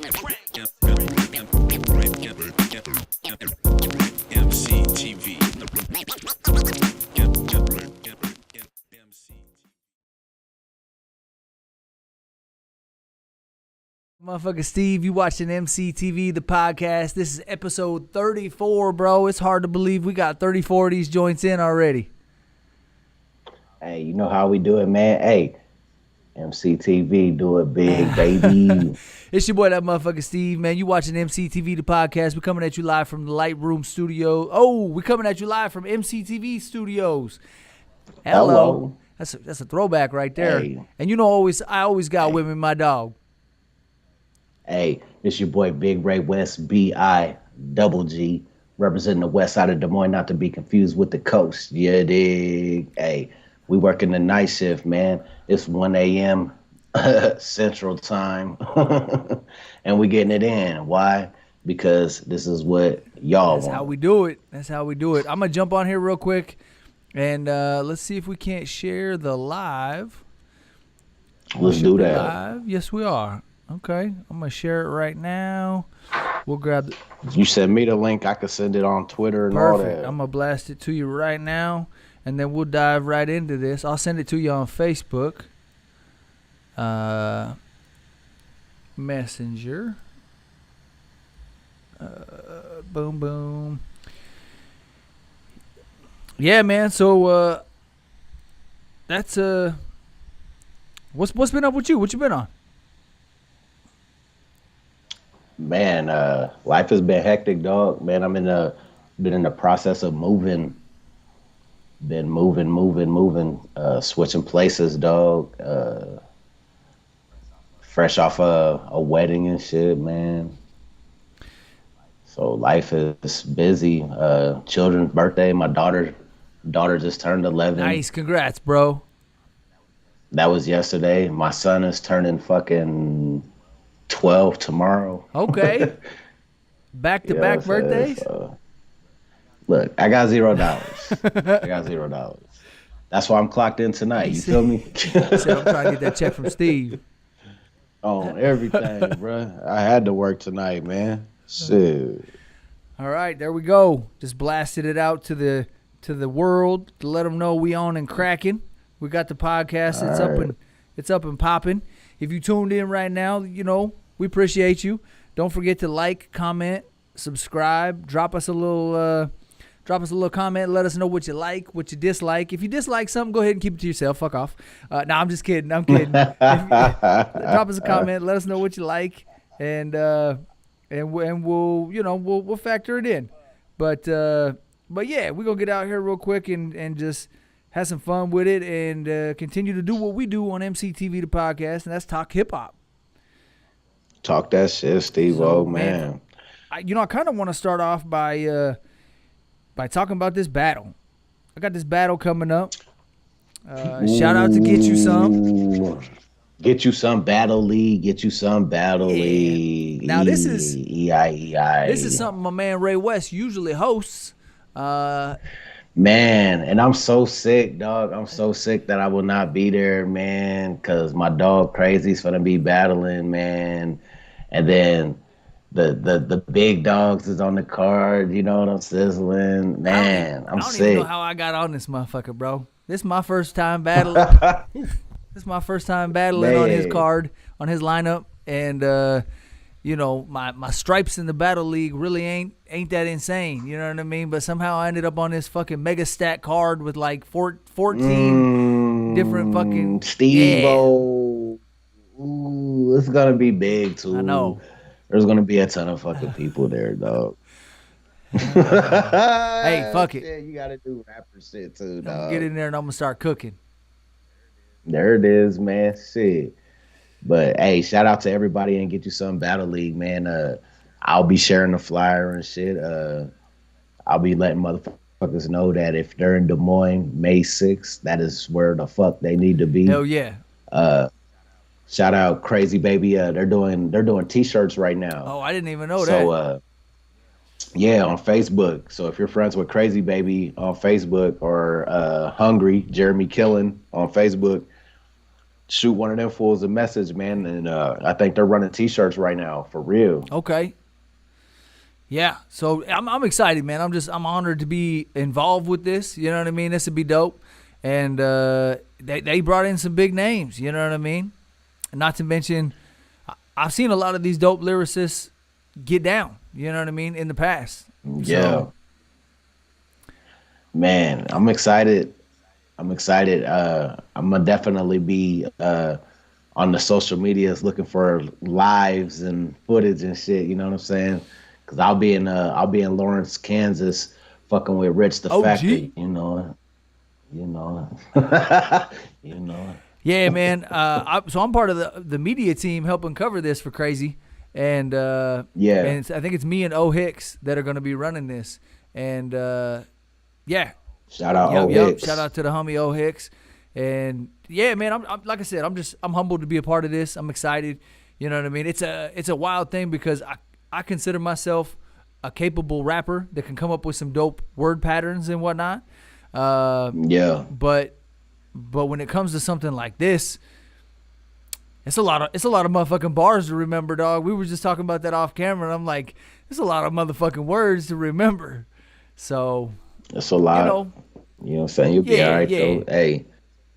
EmceeTV. Motherfucker Steve, you watching EmceeTV, the podcast. This is episode 34, bro. It's hard to believe we got 34 of these joints in already. Hey, you know how we do it, man. Hey, EmceeTV, do it big, baby. It's your boy, that motherfucker Steve, man. You watching EmceeTV, the podcast. We're coming at you live from the Lightroom studio. Oh, we're coming at you live from EmceeTV studios. Hello. That's a throwback right there. Hey. And you know, I always got with me my dog. Hey, this your boy, Big Ray West, B-I-double-G, representing the west side of Des Moines, not to be confused with the coast. Yeah, dig. Hey, we working the night shift, man. It's 1 a.m. Central Time, and we getting it in. Why? Because this is what y'all want. That's how we do it. That's how we do it. I'm going to jump on here real quick, and let's see if we can't share the live. Let's do that. Live. Yes, we are. Okay, I'm going to share it right now. We'll grab the... You send me the link. I could send it on Twitter and all that. I'm going to blast it to you right now, and then we'll dive right into this. I'll send it to you on Facebook. Messenger. Boom, boom. Yeah, man, so that's... What's been up with you? What you been on? Man, life has been hectic, dog. Man, I'm been in the process of moving. Been moving, switching places, dog. Fresh off a wedding and shit, man. So life is busy. Children's birthday. My daughter just turned 11. Nice, congrats, bro. That was yesterday. My son is turning fucking 12 tomorrow. Okay. Back-to-back birthdays? Look, I got $0. I got $0. That's why I'm clocked in tonight. You feel me? I'm trying to get that check from Steve. On everything, bro. I had to work tonight, man. Shit. All right, there we go. Just blasted it out to the world to let them know we on and cracking. We got the podcast. It's up and popping. If you tuned in right now, you know, we appreciate you. Don't forget to like, comment, subscribe, drop us a little comment. Let us know what you like, what you dislike. If you dislike something, go ahead and keep it to yourself. Fuck off. No, I'm just kidding. Drop us a comment. Let us know what you like, and we'll factor it in. But yeah, we're gonna get out here real quick and just have some fun with it and continue to do what we do on EmceeTV, the podcast, and that's talk hip hop. Talk that shit, Steve. So, man. I kind of want to start off by talking about this battle. I got this battle coming up. Shout out to Get You Some. Get You Some Battle League. Get You Some Battle League. Now this is E-I-E-I. This is something my man Ray West usually hosts. Man, and I'm so sick, dog. I'm so sick that I will not be there, man, because my dog Crazy's gonna be battling, man. And then the big dogs is on the card, you know what I'm sizzling? Man, I'm sick. I don't even know how I got on this motherfucker, bro. This is my first time battling. This is my first time battling on his card, on his lineup, and my stripes in the battle league really ain't that insane, you know what I mean? But somehow I ended up on this fucking mega stat card with like 14 different fucking Steve-O. Ooh, it's gonna be big too. I know. There's gonna be a ton of fucking people there, dog. Hey, fuck it. Yeah, you gotta do rapper shit too, dog. Get in there and I'm gonna start cooking. There it is, man. Shit. But hey, shout out to everybody and Get You Some Battle League, man. I'll be sharing the flyer and shit. I'll be letting motherfuckers know that if they're in Des Moines, May 6th, that is where the fuck they need to be. Hell yeah. Shout out Crazy Baby. They're doing t-shirts right now. Oh, I didn't even know that. So yeah, on Facebook. So if you're friends with Crazy Baby on Facebook or Hungry Jeremy Killen on Facebook, shoot one of them fools a message, man. And I think they're running T-shirts right now for real. Okay. Yeah. So I'm excited, man. I'm honored to be involved with this. You know what I mean? This would be dope. And they brought in some big names. You know what I mean? Not to mention, I've seen a lot of these dope lyricists get down. You know what I mean? In the past. Yeah. So, man, I'm excited. I'm excited. I'm gonna definitely be on the social medias looking for lives and footage and shit. You know what I'm saying? Because I'll be in Lawrence, Kansas, fucking with Rich the Factor. You know, you know, you know. yeah, man. So I'm part of the media team helping cover this for Crazy, and Yeah. and I think it's me and O Hicks that are going to be running this, and yeah. Shout out O Hicks. Shout out to the homie O Hicks, and yeah, man. I'm like I said, I'm humbled to be a part of this. I'm excited. You know what I mean? It's a wild thing because I consider myself a capable rapper that can come up with some dope word patterns and whatnot. Yeah. But when it comes to something like this, it's a lot of motherfucking bars to remember, dog. We were just talking about that off camera, and I'm like, there's a lot of motherfucking words to remember. So it's a lot. You know what I'm saying? You'll be all right, though. Hey,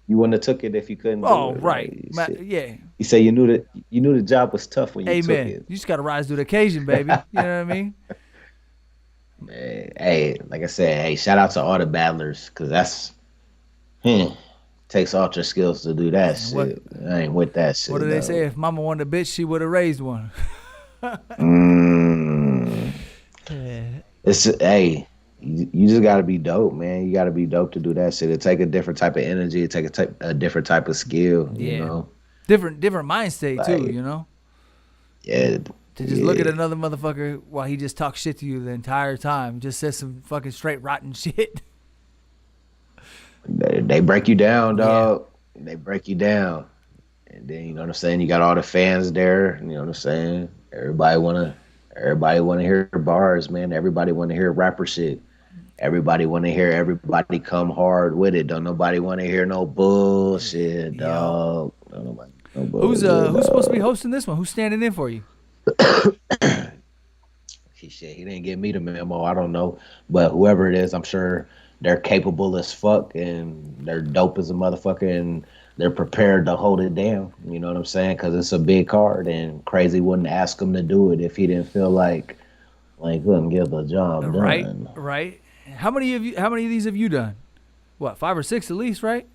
you wouldn't have took it if you couldn't do it. Right. Yeah. You say you knew the job was tough when you took it. You just got to rise to the occasion, baby. You know what I mean? Man, hey, like I said, hey, shout out to all the battlers, because that's takes ultra skills to do that shit. I ain't with that shit. What do they say? If mama wanted a bitch, she would have raised one. It's hey, you just gotta be dope, man. You gotta be dope to do that shit. It take a different type of energy. It take a different type of skill. Yeah. You know, different mind state too. You know. Yeah. To just look at another motherfucker while he just talks shit to you the entire time, just says some fucking straight rotten shit. They break you down, dog. Yeah. They break you down, and then you know what I'm saying. You got all the fans there. You know what I'm saying. Everybody wanna hear bars, man. Everybody wanna hear rapper shit. Everybody wanna hear everybody come hard with it. Don't nobody wanna hear no bullshit, dog. Don't nobody, no bullshit, who's supposed to be hosting this one? Who's standing in for you? He didn't give me the memo. I don't know, but whoever it is, I'm sure they're capable as fuck and they're dope as a motherfucker and they're prepared to hold it down. You know what I'm saying? Because it's a big card and Crazy wouldn't ask him to do it if he didn't feel like couldn't get the job done. Right. How many of these have you done? What, 5 or 6 at least, right?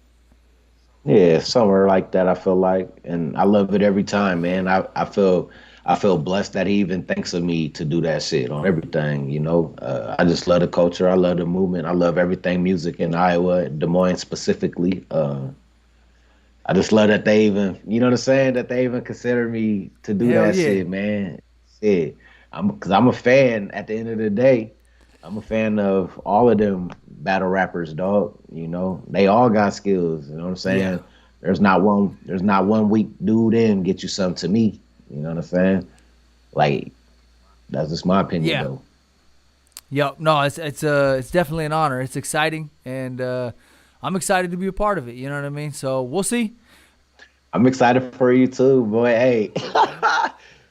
Yeah, somewhere like that. I feel like, and I love it every time, man. I feel blessed that he even thinks of me to do that shit on everything, you know. I just love the culture. I love the movement. I love everything music in Iowa, Des Moines specifically. I just love that they even, you know what I'm saying, that they even consider me to do that shit, man. Shit. Because I'm a fan at the end of the day. I'm a fan of all of them battle rappers, dog. You know, they all got skills. You know what I'm saying? Yeah. There's not one weak dude in get you something to me. You know what I'm saying? Like, that's just my opinion, though. Yep. No, it's definitely an honor. It's exciting, and I'm excited to be a part of it. You know what I mean? So we'll see. I'm excited for you too, boy. Hey,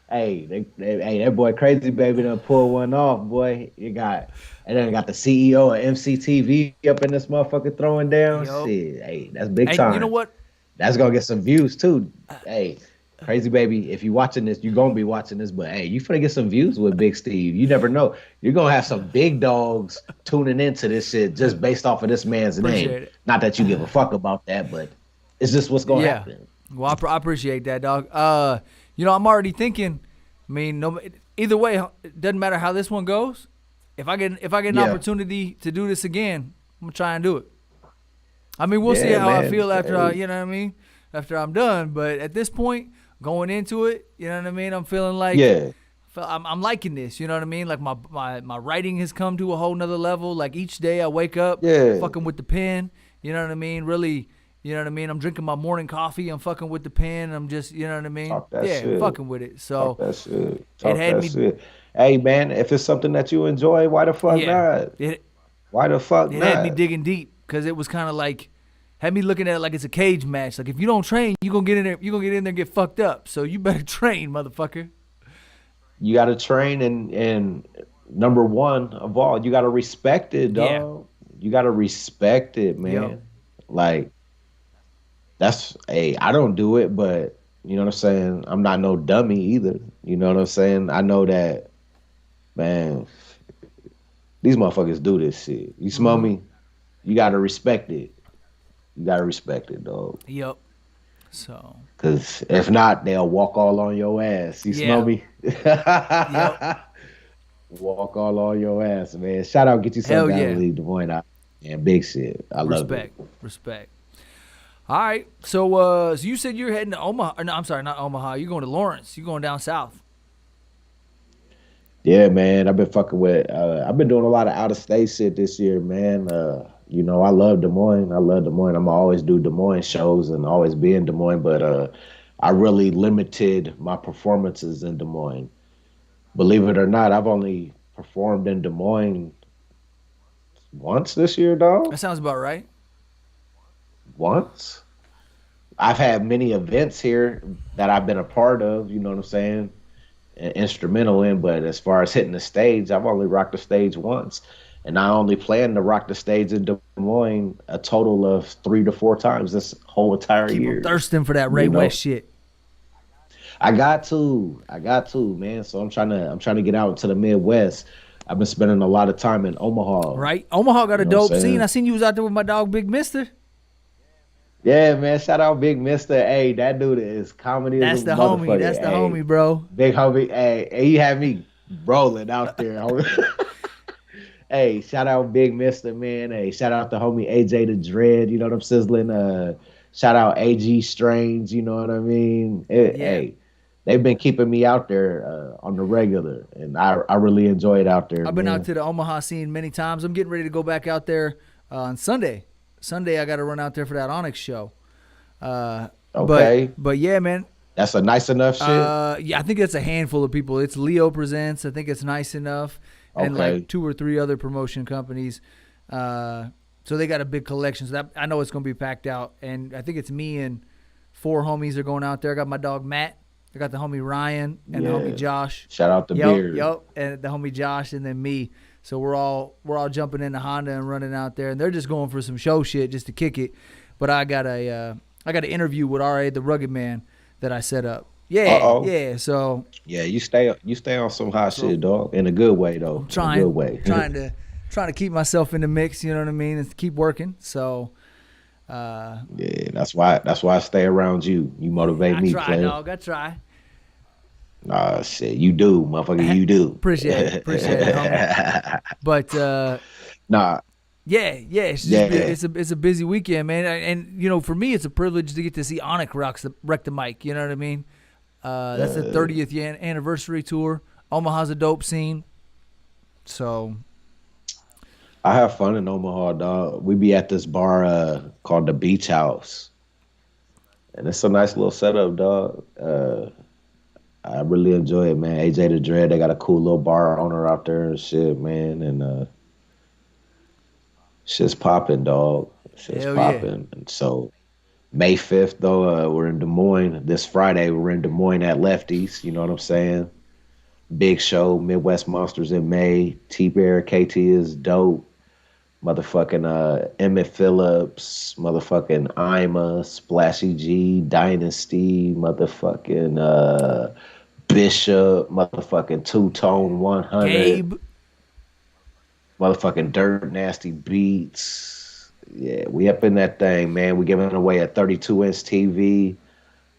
hey, that boy Crazy Baby done pulled one off, boy. And then got the CEO of EmceeTV up in this motherfucker throwing down. Shit, hey, that's big time. You know what? That's gonna get some views too. Hey. Crazy Baby, if you're watching this, you're going to be watching this, but hey, you finna get some views with Big Steve. You never know. You're going to have some big dogs tuning into this shit just based off of this man's name. Not that you give a fuck about that, but it's just what's going to happen. Well, I appreciate that, dog. You know, I'm already thinking, I mean, either way, it doesn't matter how this one goes. If I get an opportunity to do this again, I'm going to try and do it. I mean, we'll see how I feel after you know what I mean? After I'm done, but at this point, going into it, you know what I mean? I'm feeling like I'm liking this, you know what I mean? Like my writing has come to a whole nother level. Like each day I wake up fucking with the pen, you know what I mean? Really, you know what I mean? I'm drinking my morning coffee, I'm fucking with the pen, I'm just, you know what I mean? I'm fucking with it. So Talk that shit. Hey man, if it's something that you enjoy, why the fuck not? Why the fuck not? It had me digging deep because it was kind of like, had me looking at it like it's a cage match. Like if you don't train, you gonna get in there. You gonna get in there and get fucked up. So you better train, motherfucker. You got to train, and number one of all, you got to respect it, Yeah. dog. You got to respect it, man. Yo. Like that's I don't do it, but you know what I'm saying? I'm not no dummy either. You know what I'm saying? I know that, man, these motherfuckers do this shit. You smell me? You got to respect it. You got to respect it, dog. Yep. So. Because if not, they'll walk all on your ass. You smell me? Yep. Walk all on your ass, man. Shout out, get you some down to leave Des Moines out. And big shit. I love it. Respect. All right. So you said you're heading to Omaha. No, I'm sorry, not Omaha. You're going to Lawrence. You're going down south. Yeah, man. I've been fucking with. I've been doing a lot of out of state shit this year, man. You know, I love Des Moines. I'm gonna always do Des Moines shows and always be in Des Moines. But I really limited my performances in Des Moines. Believe it or not, I've only performed in Des Moines once this year, dog. That sounds about right. Once. I've had many events here that I've been a part of, you know what I'm saying, and instrumental in, but as far as hitting the stage, I've only rocked the stage once. And I only plan to rock the stage in Des Moines a total of 3 to 4 times this whole entire year. Keep thirsting for that Ray West shit. I got to, man. So I'm trying to get out to the Midwest. I've been spending a lot of time in Omaha. Right, Omaha got a dope scene. I seen you was out there with my dog Big Mister. Yeah, man. Shout out Big Mister. Hey, that dude is comedy. That's the homie. That's the homie, bro. Big homie. Hey, he had me rolling out there. Hey, shout out Big Mister, man. Hey, shout out the homie AJ the Dread. You know what I'm sizzling. Shout out AG Strange. You know what I mean? Hey, they've been keeping me out there on the regular, and I really enjoy it out there. I've been out to the Omaha scene many times. I'm getting ready to go back out there on Sunday. Sunday, I got to run out there for that Onyx show. Okay. But yeah, man. That's a nice enough shit? Yeah, I think it's a handful of people. It's Leo Presents. I think it's Nice Enough. And like 2 or 3 other promotion companies. So they got a big collection. So I know it's going to be packed out. And I think it's me and 4 homies are going out there. I got my dog Matt. I got the homie Ryan and the homie Josh. Shout out to Beard. Yep, and the homie Josh and then me. So we're all jumping into Honda and running out there, and they're just going for some show shit just to kick it. But I got an interview with R.A. the Rugged Man that I set up. Yeah, yeah. So yeah, you stay on some hot shit, dog. In a good way, though. Trying, in a good way. trying to keep myself in the mix. You know what I mean? And keep working. So. Yeah, that's why I stay around you. You motivate me, player. Dog. I try. Nah, shit, you do, motherfucker. You do. Appreciate it, homie. But nah. Yeah. It's a busy weekend, man. And you know, for me, it's a privilege to get to see Onyx wreck the mic. You know what I mean? That's the 30th anniversary tour. Omaha's a dope scene. So I have fun in Omaha, dog. We be at this bar called the Beach House, and it's a nice little setup, dog. I really enjoy it, man. AJ the Dread, they got a cool little bar owner out there and shit, man. And shit's popping, dog. Shit's popping. And so May 5th, though, we're in Des Moines. This Friday, we're in Des Moines at Lefties. You know what I'm saying? Big show, Midwest Monsters in May. T-Bear, KT is dope. Motherfucking Emmett Phillips, motherfucking Ima, Splashy G, Dynasty, motherfucking Bishop, motherfucking Two Tone 100, Gabe, motherfucking Dirt Nasty Beats. Yeah, we up in that thing, man. We giving away a 32-inch TV.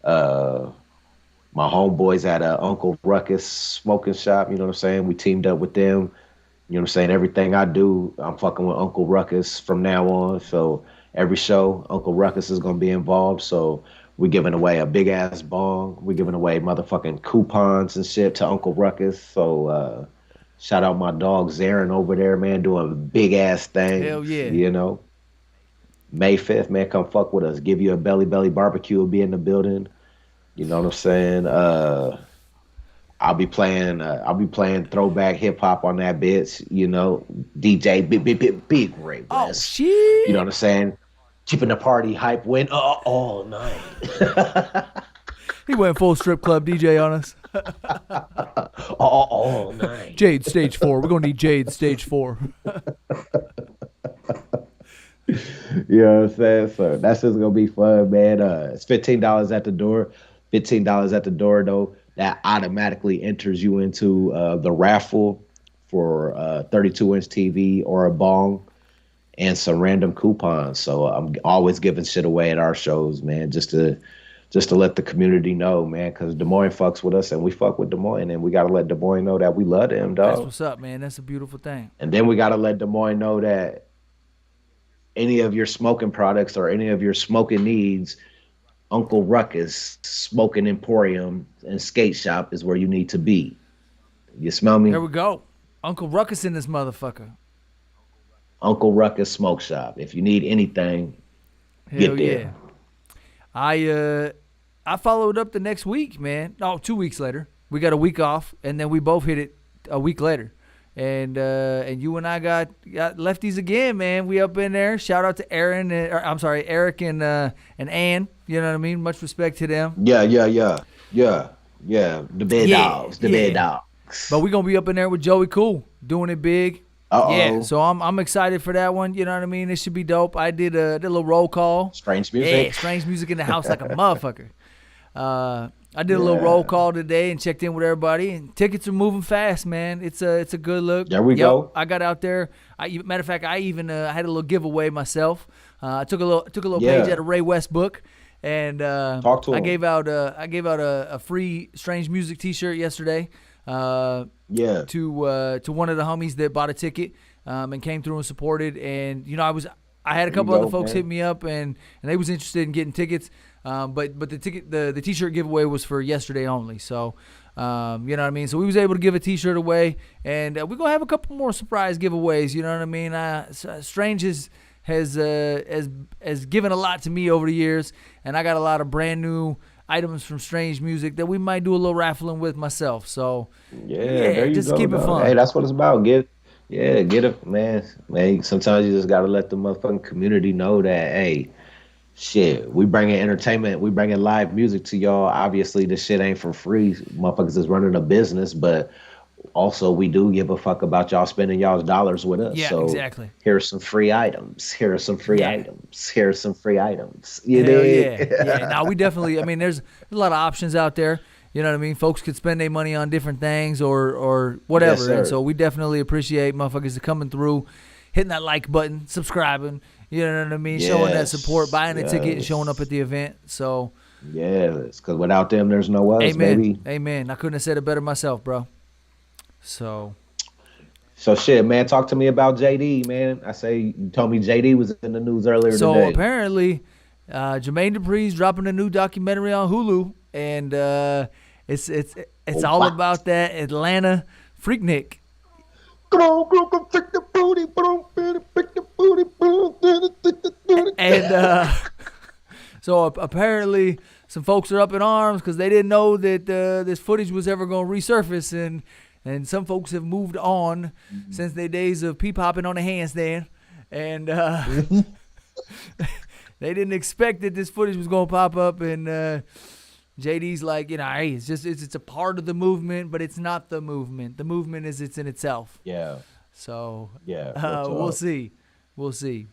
My homeboys at Uncle Ruckus Smoking Shop, you know what I'm saying? We teamed up with them. You know what I'm saying? Everything I do, I'm fucking with Uncle Ruckus from now on. So every show, Uncle Ruckus is going to be involved. So we're giving away a big-ass bong. We're giving away motherfucking coupons and shit to Uncle Ruckus. So shout out my dog Zarin over there, man, doing big-ass things. Hell yeah. You know? May 5th, man, come fuck with us. Give you a belly barbecue. Will be in the building. You know what I'm saying? I'll be playing throwback hip hop on that bitch, you know. DJ Big Ray West. Oh shit. You know what I'm saying? keeping the party hype went all night. He went full strip club DJ on us. all night. Jade stage 4. We're gonna need Jade stage 4. You know what I'm saying? So that's just gonna be fun, man. It's $15 at the door. $15 at the door though. That automatically enters you into the raffle for 32-inch TV or a bong and some random coupons. So I'm always giving shit away at our shows, man, just to let the community know, man, because Des Moines fucks with us and we fuck with Des Moines, and we got to let Des Moines know that we love them, dog. That's what's up, man. That's a beautiful thing. And then we got to let Des Moines know that any of your smoking products or any of your smoking needs, Uncle Ruckus Smoking Emporium and Skate Shop is where you need to be. You smell me? There we go. Uncle Ruckus in this motherfucker. Uncle Ruckus Smoke Shop. If you need anything, Hell get there. Yeah. I followed up the next week, man. No, 2 weeks later. We got a week off, and then we both hit it a week later. And you and I got lefties again, man. We up in there. Shout out to Eric and Ann. You know what I mean? Much respect to them. Yeah. The bed dogs. Bed dogs. But we're gonna be up in there with Joey Cool, doing it big. Uh-oh. Yeah, so I'm excited for that one. You know what I mean? It should be dope. I did a little roll call. Strange music. Yeah, strange music in the house like a motherfucker. I did a little roll call today and checked in with everybody. And tickets are moving fast, man. It's a good look. There we go. I got out there. Matter of fact, I even had a little giveaway myself. I took a little page out of Ray West book, and Talk to him. I gave out a free Strange Music T-shirt yesterday. To one of the homies that bought a ticket and came through and supported. And I had a couple other folks hit me up and they was interested in getting tickets. But the T-shirt giveaway was for yesterday only. So you know what I mean. So we was able to give a T-shirt away, and we're gonna have a couple more surprise giveaways. You know what I mean. Strange has given a lot to me over the years, and I got a lot of brand new items from Strange Music that we might do a little raffling with myself. So there you just go, keep it fun. Hey, that's what it's about. Get it, man. Sometimes you just gotta let the motherfucking community know that, hey, shit, we bringing entertainment, we bringing live music to y'all. Obviously, this shit ain't for free. Motherfuckers is running a business, but also we do give a fuck about y'all spending y'all's dollars with us. Yeah, so exactly. Here's some free items. Here's some free items. Here's some free items. You know? Yeah. Now we definitely. I mean, there's a lot of options out there. You know what I mean? Folks could spend their money on different things or whatever. Yes, and so we definitely appreciate motherfuckers coming through, hitting that like button, subscribing. You know what I mean? Yes, showing that support, buying a ticket, and showing up at the event. So yes, because without them, there's no us, amen. baby. Amen. I couldn't have said it better myself, bro. So shit, man. Talk to me about JD, man. You told me JD was in the news earlier today. So apparently, Jermaine Dupri's dropping a new documentary on Hulu, and it's all about that Atlanta Freaknik. Come on, pick the booty, pick the booty. And so apparently, some folks are up in arms because they didn't know that this footage was ever going to resurface, and some folks have moved on since their days of peep-hopping on the handstand, and they didn't expect that this footage was going to pop up, and JD's like, hey, it's a part of the movement, but it's not the movement. The movement is it's in itself. Yeah. So we'll see. We'll see.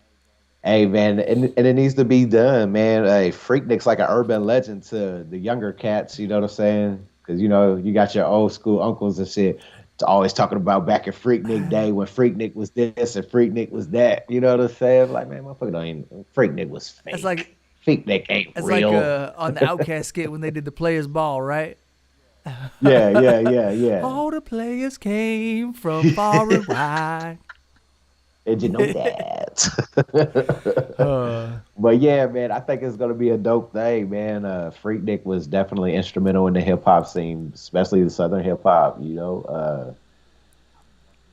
Hey, man, and it needs to be done, man. Hey, Freaknik's like an urban legend to the younger cats, you know what I'm saying? Because, you got your old school uncles and shit always talking about back in Freaknik day when Freaknik was this and Freaknik was that. You know what I'm saying? Like, man, motherfucker don't even, Freaknik was fake. It's like Freaknik ain't it's real. Like on the Outcast skit when they did the Players Ball, right? Yeah. All the players came from far and wide. Did you know that? But yeah, man, I think it's gonna be a dope thing, man. Freaknik was definitely instrumental in the hip hop scene, especially the Southern hip hop.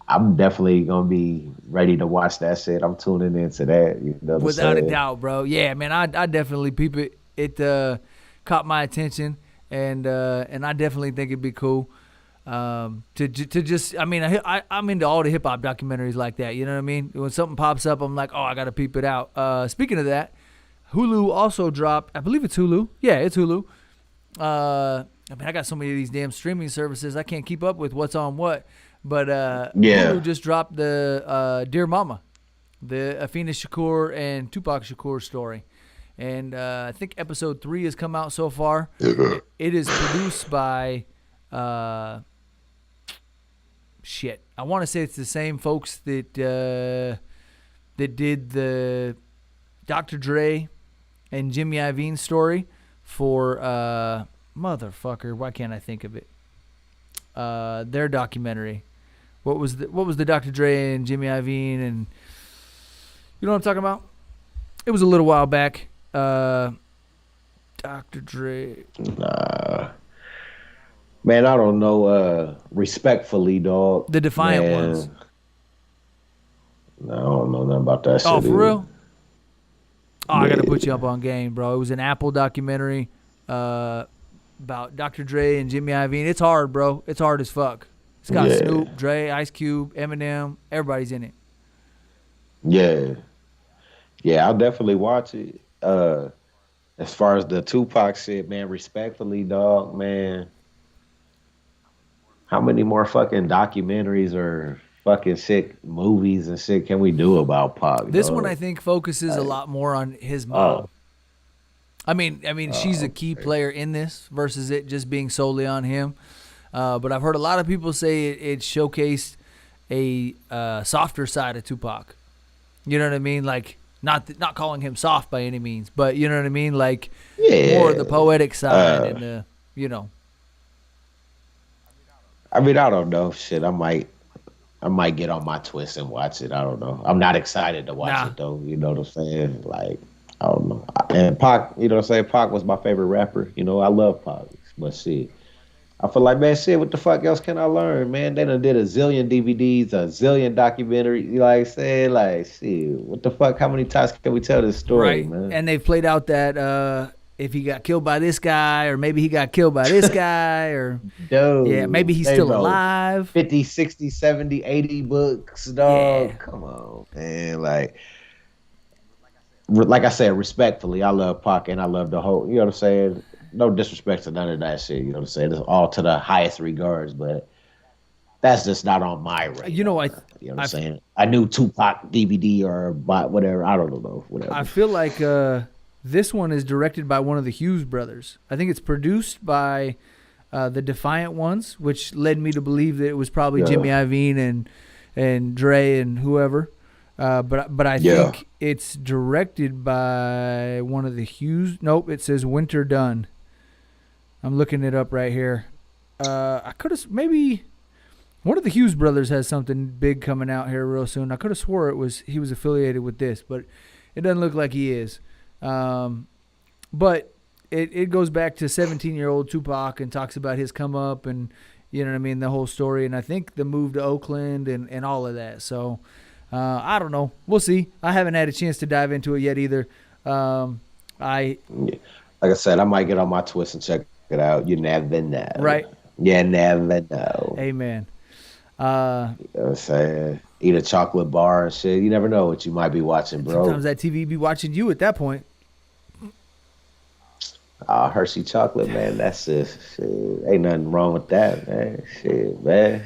I'm definitely gonna be ready to watch that shit. I'm tuning into that. Without a doubt, bro. Yeah, man, I definitely peep it. It caught my attention, and I definitely think it'd be cool. I'm into all the hip hop documentaries like that. You know what I mean? When something pops up, I'm like, oh, I gotta peep it out. Speaking of that, Hulu also dropped. I believe it's Hulu. Yeah, it's Hulu. I mean, I got so many of these damn streaming services. I can't keep up with what's on what. But Hulu just dropped the Dear Mama, the Afena Shakur and Tupac Shakur story. And I think episode 3 has come out so far. It is produced by, shit. I want to say it's the same folks that did the Dr. Dre and Jimmy Iovine story for motherfucker. Why can't I think of it? Their documentary. What was the Dr. Dre and Jimmy Iovine, and you know what I'm talking about? It was a little while back. Dr. Dre. Nah. Man, I don't know. Respectfully, dog. The Defiant ones. No, I don't know nothing about that shit. Oh, for real? Oh, I got to put you up on game, bro. It was an Apple documentary about Dr. Dre and Jimmy Iovine. It's hard, bro. It's hard as fuck. It's got Snoop, Dre, Ice Cube, Eminem. Everybody's in it. Yeah. Yeah, I'll definitely watch it. As far as the Tupac shit, man, respectfully, dog, man. How many more fucking documentaries or fucking sick movies and shit can we do about Pac? This one, I think, focuses a lot more on his mom. I mean, she's a key player in this versus it just being solely on him. But I've heard a lot of people say it showcased a softer side of Tupac. You know what I mean? Like, not calling him soft by any means, but you know what I mean? Like, more of the poetic side and the, you know. I mean, I don't know. Shit, I might get on my twist and watch it. I don't know. I'm not excited to watch it, though. You know what I'm saying? Like, I don't know. And Pac, you know what I'm saying? Pac was my favorite rapper. You know, I love Pac. But shit, I feel like, man, shit, what the fuck else can I learn, man? They done did a zillion DVDs, a zillion documentaries. You know what I'm saying? Like, shit, what the fuck? How many times can we tell this story, man? And they've played out that if he got killed by this guy, or maybe he got killed by this guy, or dude, maybe he's still alive. 50, 60, 70, 80 books, dog. Yeah. Come on, man. Like I said, respectfully, I love Pac and I love the whole, you know what I'm saying? No disrespect to none of that shit, you know what I'm saying? It's all to the highest regards, but that's just not on my radar. You know, you know what I'm saying? I knew Tupac DVD or whatever. I don't know, whatever. I feel like this one is directed by one of the Hughes brothers. I think it's produced by the Defiant ones, which led me to believe that it was probably Jimmy Iovine and Dre and whoever. But I think it's directed by one of the Hughes. Nope, it says Winter Dunn. I'm looking it up right here. I could have maybe one of the Hughes brothers has something big coming out here real soon. I could have swore he was affiliated with this, but it doesn't look like he is. But it goes back to 17-year-old Tupac and talks about his come up and, you know what I mean, the whole story. And I think the move to Oakland and all of that. So I don't know. We'll see. I haven't had a chance to dive into it yet either. Like I said, I might get on my twist and check it out. You never know. Right. You never know. Amen. You know what I'm saying? Eat a chocolate bar and shit. You never know what you might be watching, bro. Sometimes that TV be watching you at that point. Hershey chocolate, man. That's just shit. Ain't nothing wrong with that, man. Shit, man.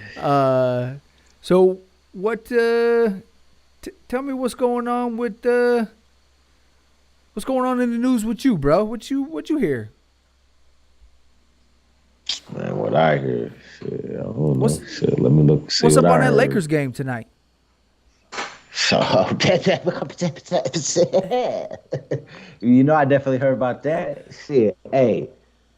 So what? Tell me what's going on with what's going on in the news with you, bro? What you hear? Man, what I hear, shit, I don't know. Shit, let me look. See what's up on that heard. Lakers game tonight? So, you know, I definitely heard about that. Shit, hey,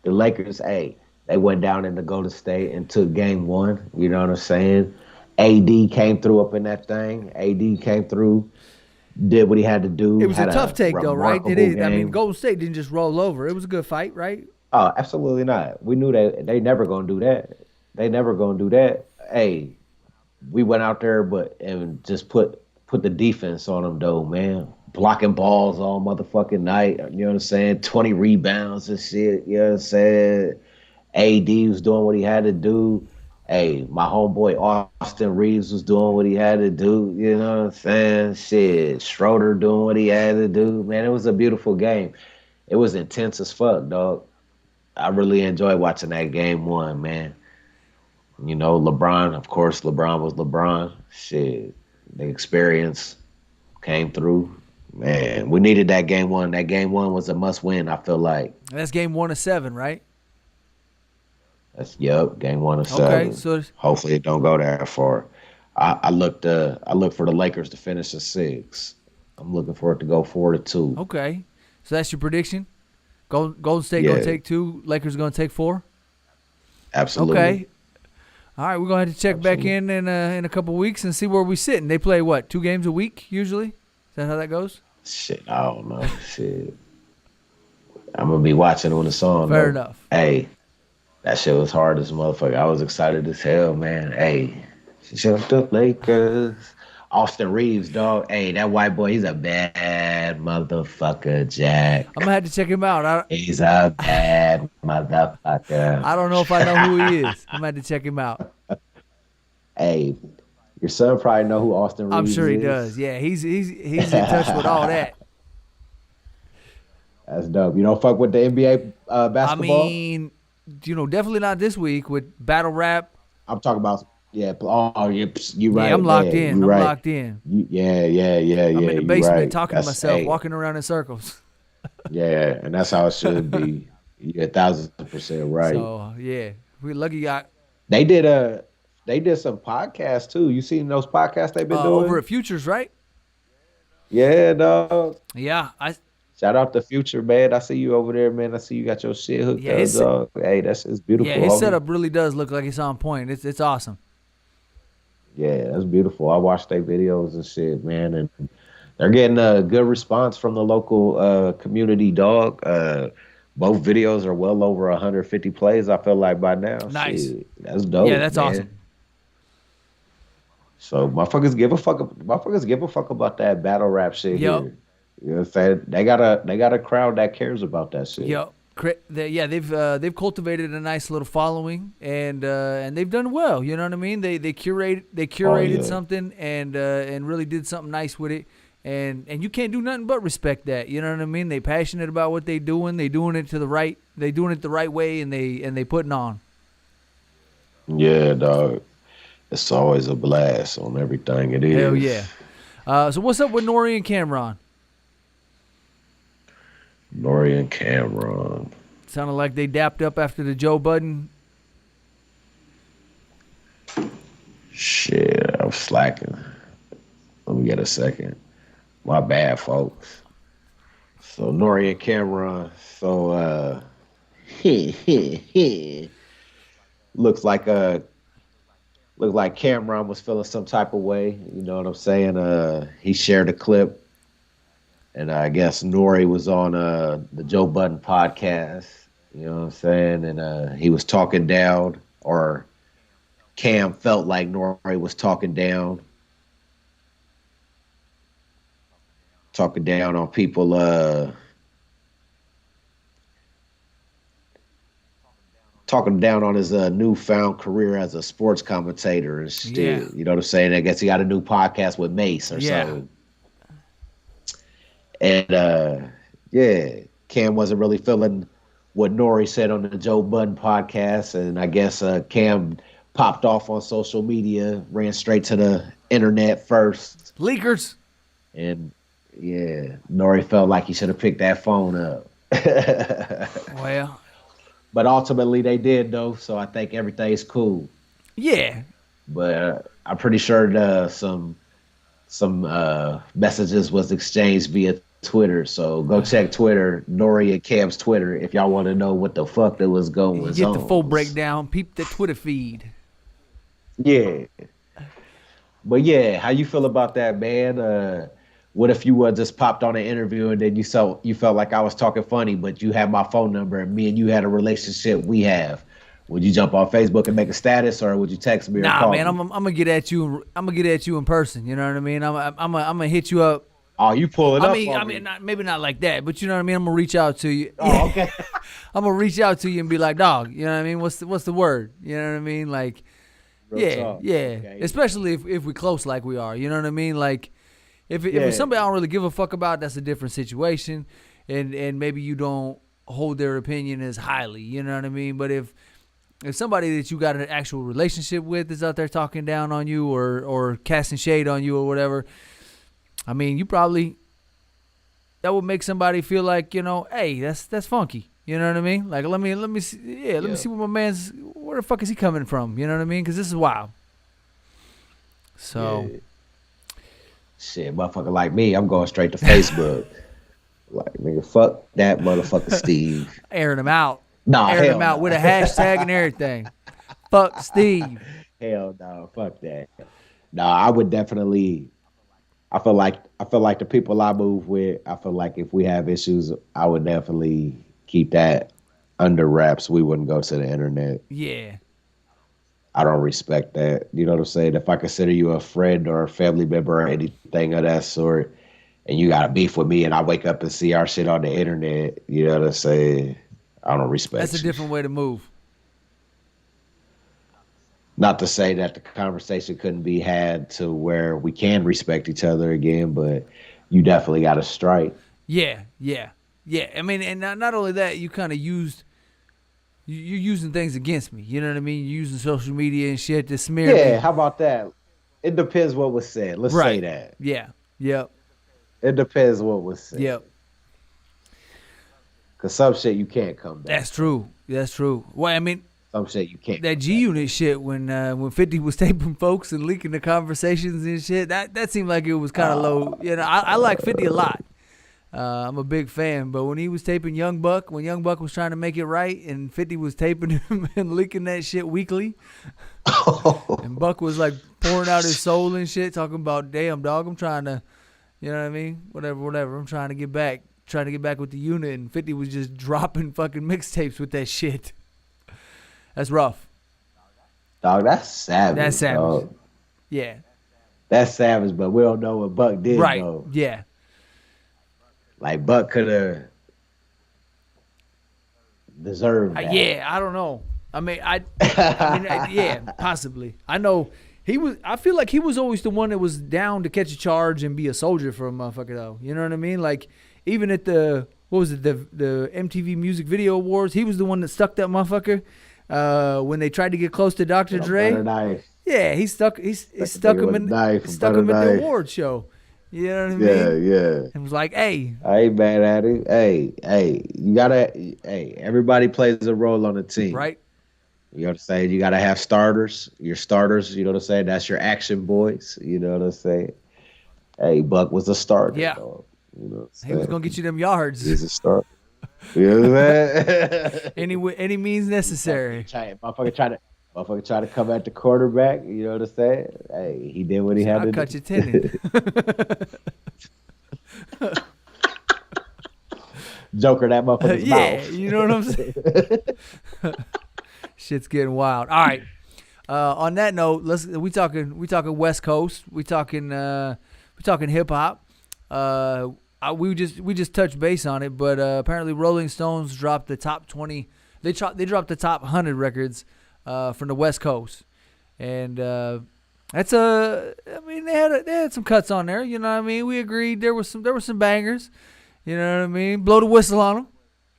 the Lakers, hey, they went down into Golden State and took game 1. You know what I'm saying? AD came through up in that thing. AD came through, did what he had to do. It was a tough take, though, right? Did it? Game. I mean, Golden State didn't just roll over. It was a good fight, right? Oh, absolutely not. We knew that they never gonna do that. They never gonna do that. Hey, we went out there, and just put the defense on them, though, man. Blocking balls all motherfucking night. You know what I'm saying? 20 rebounds and shit. You know what I'm saying? AD was doing what he had to do. Hey, my homeboy Austin Reeves was doing what he had to do. You know what I'm saying? Shit, Schroeder doing what he had to do. Man, it was a beautiful game. It was intense as fuck, dog. I really enjoyed watching that game one, man. You know, LeBron, of course, LeBron was LeBron. Shit, the experience came through. Man, we needed that game one. That game one was a must win, I feel like. That's game 1 of 7, right? That's yep, game one of Okay, 7. so Hopefully it don't go that far. I looked for the Lakers to finish at 6. I'm looking for it to go 4-2. okay, so that's your prediction. Golden State Yeah. gonna take 2. Lakers gonna take 4. Absolutely. Okay. All right, we're gonna have to check back in a couple weeks and see where we sit. And they play what, 2 games a week usually? Is that how that goes? Shit, I don't know. Shit. I'm gonna be watching on the song. Fair though. enough. Hey, that shit was hard as a motherfucker. I was excited as hell, man. Hey, shut up, Lakers. Austin Reeves, dog. Hey, that white boy, he's a bad motherfucker, Jack. I'm gonna have to check him out. He's a bad motherfucker. I don't know if I know who he is. I'm gonna have to check him out. Hey, your son probably know who Austin Reeves is. I'm sure he does. Yeah, he's in touch with all that. That's dope. You don't fuck with the NBA basketball? I mean, definitely not this week with battle rap. I'm talking about, yeah. Oh, you right. Yeah, I'm locked man. in. You I'm right. locked in. Yeah. I'm in the basement right. talking to myself, walking around in circles. Yeah, and that's how it should be. You're 1,000% right. So yeah, we lucky got They did some podcasts too. You seen those podcasts they've been doing? over at Futures, right? Yeah, dog. Yeah, Shout out to Future, man. I see you over there, man. I see you got your shit hooked Yeah, up, dog. Hey, that's it's beautiful. yeah, his homie. setup really does look like it's on point. It's awesome. Yeah, that's beautiful. I watched their videos and shit, man, and they're getting a good response from the local community, dog. Both videos are well over 150 plays. I feel like by now. Nice. Shit, that's dope. Yeah, that's man. awesome. So motherfuckers give a fuck. Motherfuckers give a fuck about that battle rap shit Yup. here. You know what I'm saying? They got a crowd that cares about that shit. They've cultivated a nice little following, and they've done well. You know what I mean? They curated something and really did something nice with it. And you can't do nothing but respect that. You know what I mean? They passionate about what they doing. They doing it the right way, and they putting on. Yeah, dog. It's always a blast on everything it is. Hell yeah. So what's up with Nori and Cameron? Nori and Cameron. Sounded like they dapped up after the Joe Budden. Shit, I'm slacking. Let me get a second. My bad, folks. So Nori and Cameron. So looks like Cameron was feeling some type of way. You know what I'm saying? He shared a clip. And I guess Nori was on the Joe Budden podcast, you know what I'm saying? And he was talking down, or Cam felt like Nori was talking down on people, talking down on his newfound career as a sports commentator and shit. Yeah. You know what I'm saying? I guess he got a new podcast with Mace or something. And Cam wasn't really feeling what Nori said on the Joe Budden podcast, and I guess Cam popped off on social media, ran straight to the internet first. Leakers. And yeah, Nori felt like he should have picked that phone up. Well. But ultimately they did though, so I think everything's cool. Yeah. But I'm pretty sure some messages was exchanged via Twitter, so go check Twitter, Nori and Cam's Twitter, if y'all want to know what the fuck that was going on. Get the full breakdown. Peep the Twitter feed. Yeah. But yeah, how you feel about that, man? What if you just popped on an interview and then you felt like I was talking funny, but you had my phone number and me and you had a relationship we have? Would you jump on Facebook and make a status, or would you text me or call man, me? I'm gonna get at you. I'm gonna get at you in person. You know what I mean? I'm gonna hit you up. Oh, you pull it up. I mean, maybe not like that, but you know what I mean. I'm gonna reach out to you. Oh, okay. I'm gonna reach out to you and be like, dog. You know what I mean? What's the word? You know what I mean? Like, Yeah, talk. yeah. Okay. Especially if we close like we are. You know what I mean? Like, if it's somebody I don't really give a fuck about, that's a different situation. And maybe you don't hold their opinion as highly. You know what I mean? But if somebody that you got an actual relationship with is out there talking down on you or casting shade on you or whatever, I mean, that would make somebody feel like, hey, that's funky. You know what I mean? Like, let me see, let me see where the fuck is he coming from? You know what I mean? Because this is wild. So, shit, motherfucker like me, I'm going straight to Facebook. Like, nigga, fuck that motherfucker Steve. airing him out. Nah, Airing hell him out no. with a hashtag and everything. Fuck Steve. Hell no, fuck that. No, I would definitely. I feel like the people I move with. I feel like if we have issues, I would definitely keep that under wraps. We wouldn't go to the internet. Yeah. I don't respect that. You know what I'm saying? If I consider you a friend or a family member or anything of that sort, and you got a beef with me, and I wake up and see our shit on the internet, you know what I'm saying? I don't respect. That's a different way to move. Not to say that the conversation couldn't be had to where we can respect each other again, but you definitely got to strike. Yeah. I mean, and not only that, you kind of you're using things against me. You know what I mean? You're using social media and shit to smear me. Yeah, how about that? It depends what was said. Let's say that. Yeah. Yep. It depends what was said. Yep. Because some shit you can't come back. That's true. Well, I mean, some shit you can't. That G Unit shit when 50 was taping folks and leaking the conversations and shit, that seemed like it was kind of low. You know, I like 50 a lot. I'm a big fan, but when he was taping Young Buck, when Young Buck was trying to make it right, and 50 was taping him and leaking that shit weekly, and Buck was like pouring out his soul and shit, talking about, damn dog, I'm trying to, you know what I mean? Whatever. I'm trying to get back with the unit, and 50 was just dropping fucking mixtapes with that shit. That's rough. Dog, that's savage. Dog. Yeah. That's savage, but we don't know what Buck did, right. though. Yeah. Like, Buck could have deserved that. Yeah, I don't know. I mean, yeah, possibly. I know I feel like he was always the one that was down to catch a charge and be a soldier for a motherfucker, though. You know what I mean? Like, even at the MTV Music Video Awards, he was the one that stuck that motherfucker when they tried to get close to Dr. Dre. Yeah, he stuck him at the award show. You know what I mean? Yeah. And was like, hey. I ain't mad at it. Hey, you gotta, everybody plays a role on the team. Right. You know what I'm saying? You gotta have starters. Your starters, you know what I'm saying? That's your action boys. You know what I'm saying? Hey, Buck was a starter. Yeah. Dog. You know what I'm he was gonna get you them yards. He's a starter. You know what I'm saying? any means necessary. Motherfucker try to come at the quarterback. You know what I'm saying? Hey, he did what he had to do. I'll cut your tendon. Joker that motherfucker's mouth. You know what I'm saying? Shit's getting wild. All right. On that note, we talking West Coast. We talking hip hop. We just touched base on it, but apparently Rolling Stones dropped the top 20. They dropped the top 100 records from the West Coast, and that's I mean, they had some cuts on there. You know what I mean? We agreed there were some bangers. You know what I mean? Blow the whistle on them.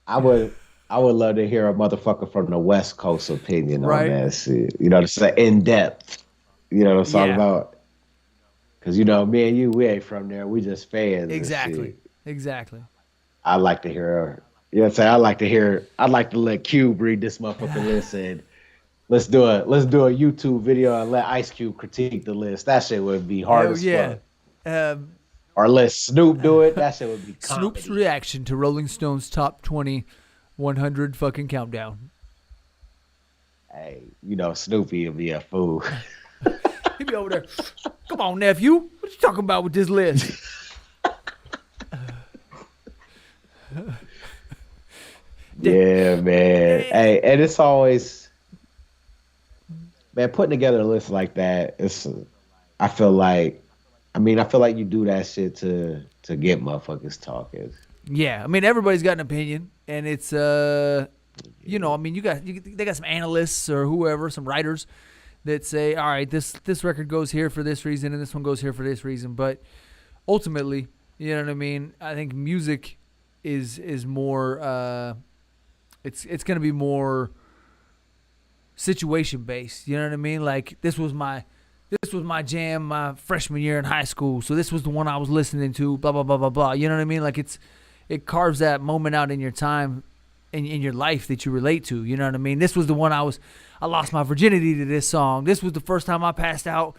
I would love to hear a motherfucker from the West Coast opinion on that shit. You know what I'm saying? In depth. You know what I'm talking about? Because, you know, me and you, we ain't from there. We just fans. Exactly. I like to hear, you know what I'm saying? I'd like to let Cube read this motherfucking list and let's do a YouTube video and let Ice Cube critique the list. That shit would be hard as fuck. Or let Snoop do it. That shit would be comedy. Snoop's reaction to Rolling Stone's top 20 100 fucking countdown. Hey, you know, Snoopy will be a fool. He'd be over there. Come on, nephew. What you talking about with this list? Yeah, man. Hey, and it's always, man, putting together a list like that, I feel like you do that shit to get motherfuckers talking. Yeah, I mean, everybody's got an opinion, and it's you know, I mean, they got some analysts or whoever, some writers that say, all right, this record goes here for this reason and this one goes here for this reason. But ultimately, you know what I mean? I think music is more it's going to be more situation based. You know what I mean? Like this was my jam my freshman year in high school, so this was the one I was listening to. Blah blah blah blah blah. You know what I mean? Like it carves that moment out in your time, in your life that you relate to. You know what I mean? This was the one I lost my virginity to this song. This was the first time I passed out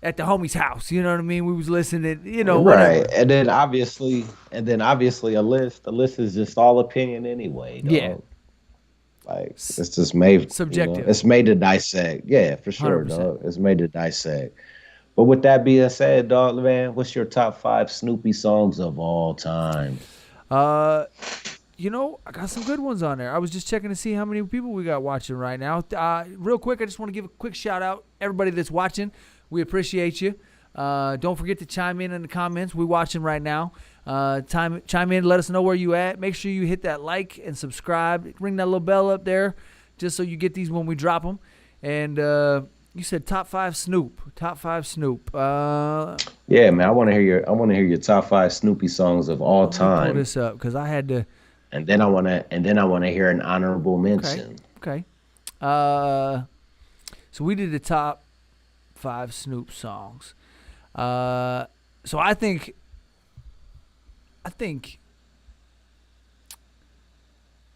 at the homie's house. You know what I mean? We was listening. You know, whatever. Right, and then obviously a list. The list is just all opinion anyway. Dog. Yeah. Like it's just made subjective. It's made to dissect. Yeah, for sure, 100%. dog. It's made to dissect. But with that being said, dog, man, what's your top 5 Snoopy songs of all time? You know, I got some good ones on there. I was just checking to see how many people we got watching right now. Real quick, I just want to give a quick shout out everybody that's watching. We appreciate you. Don't forget to chime in the comments. We're watching right now. Chime in, let us know where you at. Make sure you hit that like and subscribe. Ring that little bell up there, just so you get these when we drop them. And you said top 5 Snoop. Top 5 Snoop. Yeah, man, I want to hear your top 5 Snoopy songs of all time. Pull this up because I had to. And then I want to hear an honorable mention. Okay. So we did the top 5 Snoop songs. So I think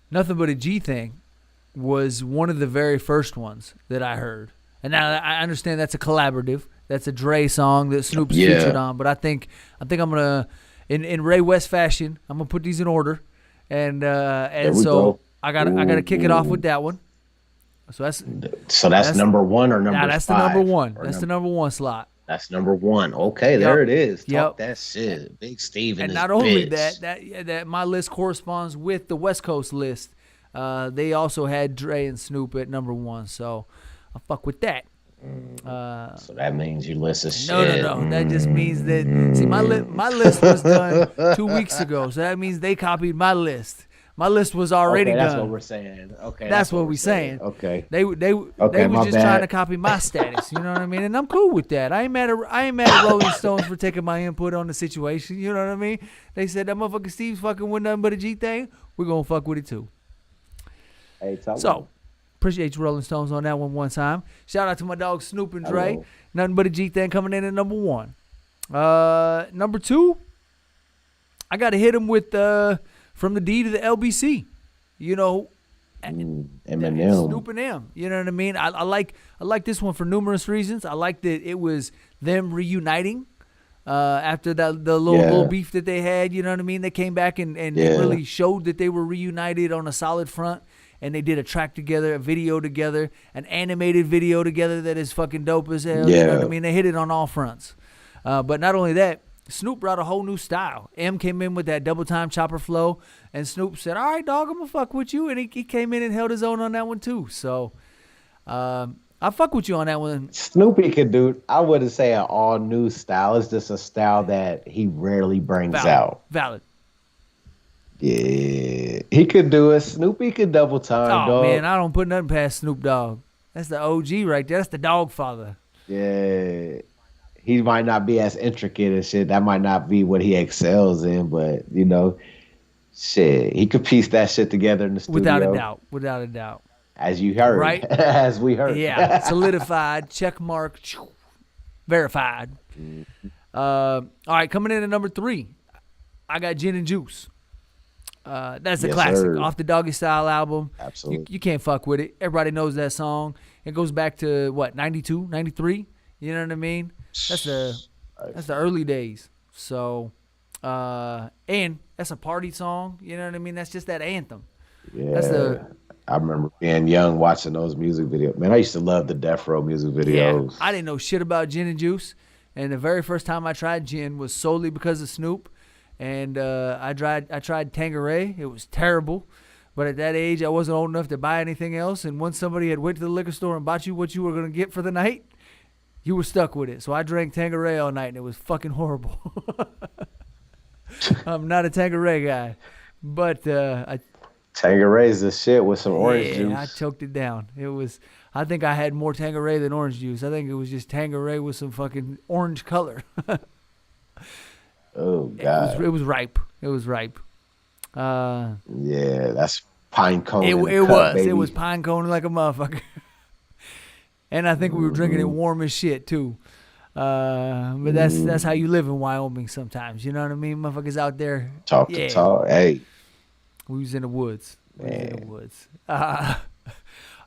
Nothing But a G Thing was one of the very first ones that I heard. And now I understand that's a collaborative. That's a Dre song that Snoop's featured on. But I think I'm gonna, in Ray West fashion, I'm gonna put these in order. And so I gotta kick it off with that one. So that's number 1 or number 5? That's the number 1. That's the number 1 slot. That's number 1. Okay, there it is. Talk Yep. that shit. Big Steve and not only that my list corresponds with the West Coast list. They also had Dre and Snoop at number 1, so I fuck with that. So that means your list is shit. No. That just means that my list was done 2 weeks ago, so that means they copied my list. My list was already done. That's what we're saying. Okay, that's what we're saying. Okay, they was just trying to copy my status. You know what I mean? And I'm cool with that. I ain't mad at Rolling Stones for taking my input on the situation. You know what I mean? They said that motherfucker Steve's fucking with Nothing But a G Thing. We're gonna fuck with it too. Hey, so appreciate you Rolling Stones on that one time. Shout out to my dog Snoop and Dre. Hello. Nothing But a G Thing coming in at number 1. Number 2, I gotta hit him with From the D to the LBC, you know, Eminem. Snoop and M. You know what I mean? I like this one for numerous reasons. I like that it was them reuniting after the little beef that they had. You know what I mean? They came back and they really showed that they were reunited on a solid front. And they did a track together, a video together, an animated video together that is fucking dope as hell. Yeah. You know what I mean? They hit it on all fronts. But not only that, Snoop brought a whole new style. M came in with that double time chopper flow, and Snoop said, all right, dog, I'm going to fuck with you. And he came in and held his own on that one, too. So I fuck with you on that one. Snoopy could do, I wouldn't say an all new style. It's just a style that he rarely brings out. Valid. Yeah. He could do it. Snoopy could double time, dog. Man, I don't put nothing past Snoop Dogg. That's the OG right there. That's the dog father. Yeah. He might not be as intricate and shit. That might not be what he excels in, but, you know, shit, he could piece that shit together in the studio. Without a doubt. As you heard. Right? As we heard. Yeah. Solidified, check mark, verified. All right, coming in at number 3, I got Gin and Juice. That's a classic. Sir. Off the Doggy Style album. Absolutely. You can't fuck with it. Everybody knows that song. It goes back to, what, 92, 93? You know what I mean? That's the early days. So, and that's a party song. You know what I mean? That's just that anthem. Yeah. I remember being young watching those music videos. Man, I used to love the Death Row music videos. Yeah, I didn't know shit about Gin and Juice. And the very first time I tried gin was solely because of Snoop. And I tried Tanqueray. It was terrible. But at that age, I wasn't old enough to buy anything else. And once somebody had went to the liquor store and bought you what you were going to get for the night, you were stuck with it. So I drank Tanqueray all night, and it was fucking horrible. I'm not a Tanqueray guy. But Tanqueray's the shit with some orange juice. Yeah, I choked it down. I think I had more Tanqueray than orange juice. I think it was just Tanqueray with some fucking orange color. Oh God. It was ripe. It was ripe. Yeah, that's pine cone. It in a cup, baby. It was pine cone like a motherfucker. And I think we were drinking it warm as shit too. But that's how you live in Wyoming sometimes. You know what I mean? Motherfuckers out there. Talk to talk. Hey. We was in the woods.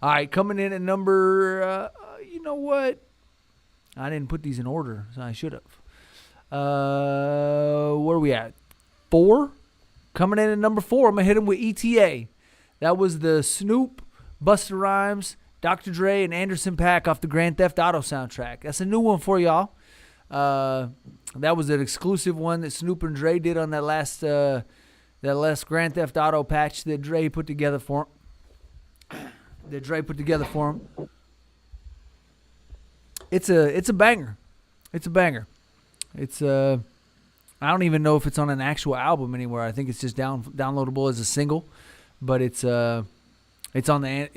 All right, coming in at number, you know what? I didn't put these in order, so I should have. Where are we at? 4? Coming in at number 4, I'm going to hit him with ETA. That was the Snoop, Busta Rhymes, Dr. Dre, and Anderson .Paak off the Grand Theft Auto soundtrack. That's a new one for y'all. That was an exclusive one that Snoop and Dre did on that last Grand Theft Auto patch that Dre put together for him. It's a banger. It's a banger. It's I don't even know if it's on an actual album anywhere. I think it's just downloadable as a single, but it's on the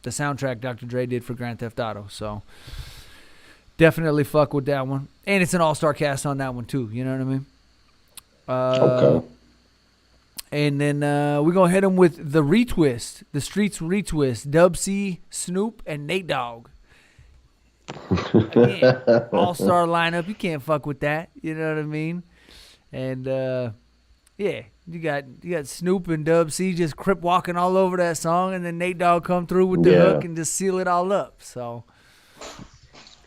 soundtrack Dr. Dre did for Grand Theft Auto. So definitely fuck with that one. And it's an all-star cast on that one too. You know what I mean? Okay. And then we're going to hit him with the retwist, the Streets retwist, Dub C, Snoop, and Nate Dogg. Again, all-star lineup. You can't fuck with that. You know what I mean? And, yeah, you got Snoop and Dub C just crip walking all over that song, and then Nate Dogg come through with the hook and just seal it all up. So,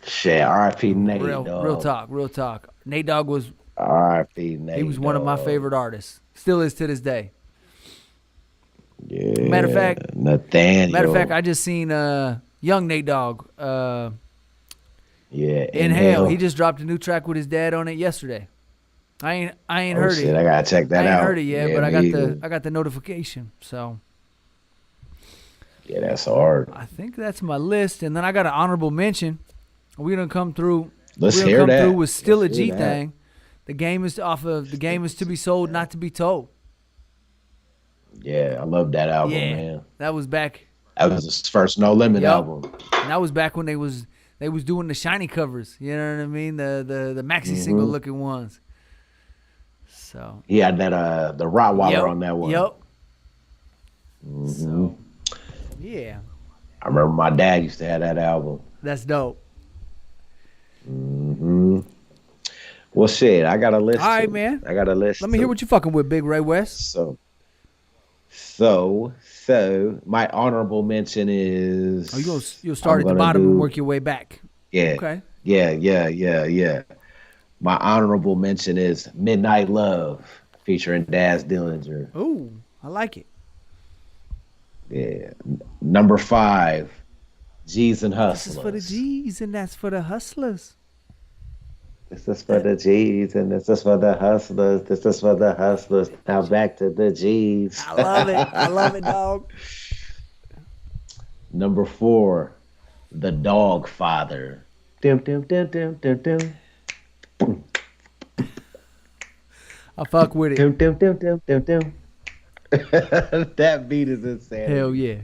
shit, R.I.P. Nate Dogg. Real talk. Nate Dogg was R.I.P. Nate. He was one of my favorite artists. Still is to this day. Yeah. Matter of fact, Nathaniel. I just seen young Nate Dogg. Inhale. He just dropped a new track with his dad on it yesterday. I ain't heard it. I gotta check that out. I ain't heard it yet, but I got the notification. So yeah, that's hard. I think that's my list, and then I got an honorable mention. We're gonna come through. Let's hear that. Through with Still a G Thing. The game is the game is to be sold, not to be told. Yeah, I love that album, man. That was back. That was his first No Limit album. And that was back when they was doing the shiny covers. You know what I mean? The maxi single looking ones. So he had that the Rottweiler on that one. Yep. So yeah. I remember my dad used to have that album. That's dope. Well, shit, I got a list. All right, man. I got a list. Let me hear what you fucking with, Big Ray West. So my honorable mention is. Oh, you'll start at the bottom and work your way back. Yeah. Okay. Yeah. My honorable mention is Midnight Love, featuring Daz Dillinger. Ooh, I like it. Yeah. Number 5, G's and Hustlers. This is for the G's and that's for the hustlers. This is for the G's and this is for the hustlers. This is for the hustlers. Now back to the G's. I love it. I love it, dog. Number 4, The Dog Father. Dim, dim, dim, dim, dim, dim. I fuck with it. Dim, dim, dim, dim, dim, dim. That beat is insane. Hell yeah.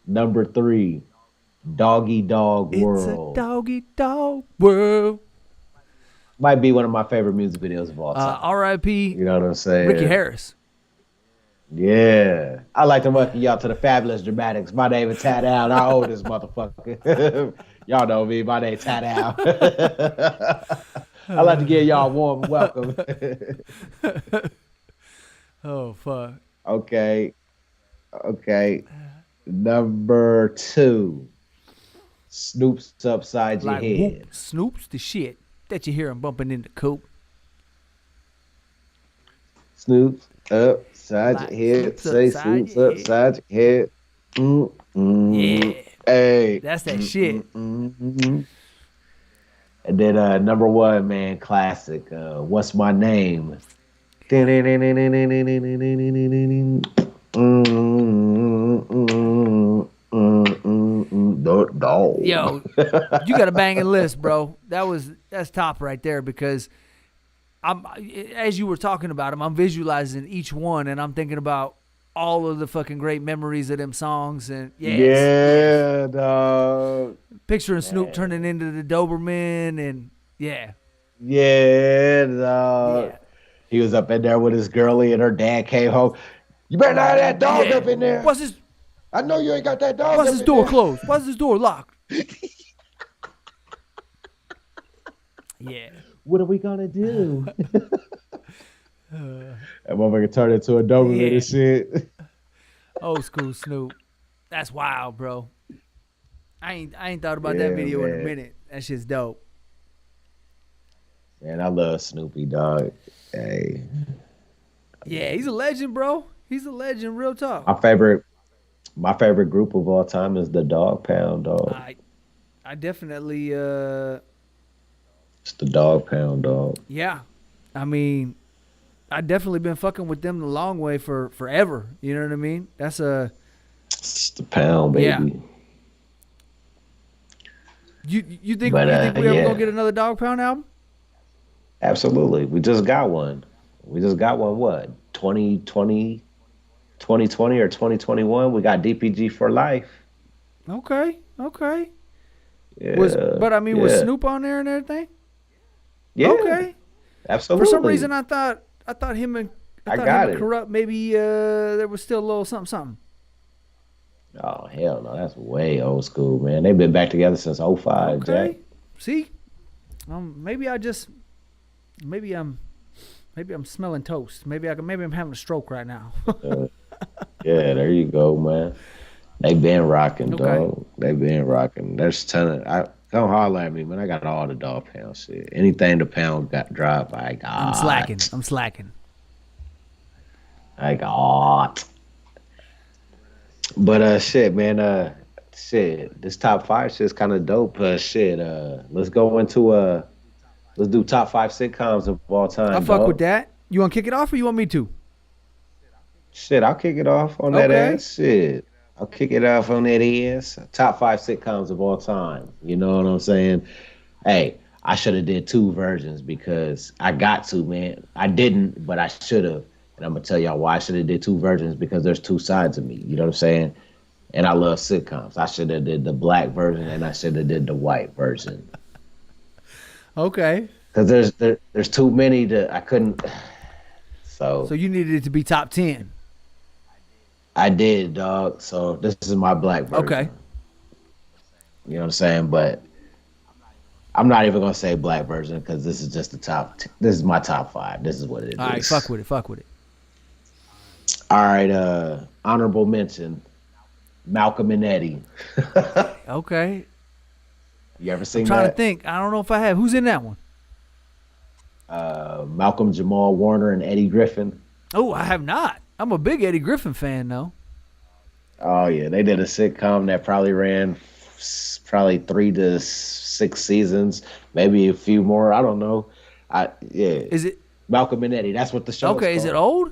Number 3, Doggy Dog World. It's a doggy dog world. Might be one of my favorite music videos of all time. R.I.P. You know what I'm saying? Ricky Harris. Yeah. I'd like to welcome y'all to the Fabulous Dramatics. My name is Tad Al. I owe this motherfucker. Y'all know me. My name's Tad Al. I'd like to give y'all a warm welcome. Oh, fuck. Okay. Number 2, Snoop's Upside Your Head. Whoop, Snoop's the shit that you hear him bumping in the coop. Snoop's upside your head. Say Snoop's upside your head. Yeah. Hey. That's that shit. And then number 1, man, classic. What's My Name? Dog. Yo, you got a banging list, bro. That's top right there because as you were talking about them, I'm visualizing each one and I'm thinking about all of the fucking great memories of them songs. And yes, Yeah, dog. picturing Snoop Man. turning into the Doberman, and yeah, Yeah, dog. yeah, He was up in there with his girlie, and her dad came home. You better not have that dog yeah. up in there. I know you ain't got that dog Why's up his in door there. closed? Why's his door locked? Yeah. What are we gonna do? That motherfucker turned into a Doberman Yeah. and shit. Old school Snoop. That's wild, bro. I ain't thought about Yeah, that video in a man. minute. That shit's dope. Man, I love Snoopy, dog. Hey, Yeah, he's a legend, bro. He's a legend, real talk. my favorite group of all time is the Dog Pound, dog. I definitely It's the Dog Pound, dog. yeah. I mean, I definitely been fucking with them the long way for forever. You know what I mean? That's a It's the Pound, baby. Yeah. You think But, we ever yeah. gonna get another Dog Pound album? Absolutely. We just got one. What? 2020 or 2021? We got DPG for life. Okay. Yeah. But I mean, was yeah. Snoop on there and everything? Yeah. Okay. Absolutely. For some reason, I thought him and I him got and it. Corrupt maybe there was still a little something. Oh, hell no. That's way old school, man. They've been back together since 05, Okay. Jack. See, maybe I'm smelling toast. Maybe I'm having a stroke right now. Yeah, there you go, man. They been rocking, Okay. dog. They been rocking. There's a ton of. Come holler at me, man. I got all the Dog Pound shit. Anything the Pound got dropped, I got. I'm slacking. I got. But shit, man. Shit. This top 5 shit's kind of dope. Shit. Let's go into Let's do top 5 sitcoms of all time. I fuck dog. with that. You want to kick it off or you want me to? Shit, I'll kick it off on that Okay. ass. Shit. I'll kick it off on that ass. Top 5 sitcoms of all time. You know what I'm saying? Hey, I should have did 2 versions because I got to, man. I didn't, but I should have. And I'm gonna tell y'all why I should have did 2 versions because there's 2 sides of me. You know what I'm saying? And I love sitcoms. I should have did the black version and I should have did the white version. Okay. Because there's too many that I couldn't. So you needed it to be top 10. I did, dog. So this is my black version. Okay. You know what I'm saying? But I'm not even gonna say black version because this is just the top. This is my top 5. This is what it is. All right, fuck with it. All right. Honorable mention: Malcolm and Eddie. Okay. You ever seen I'm trying that? to think. I don't know if I have. Who's in that one? Malcolm Jamal Warner and Eddie Griffin. Oh, I have not. I'm a big Eddie Griffin fan, though. Oh yeah, they did a sitcom that probably ran 3 to 6 seasons, maybe a few more. I don't know. Is it Malcolm and Eddie? That's what the show. okay? Is it old?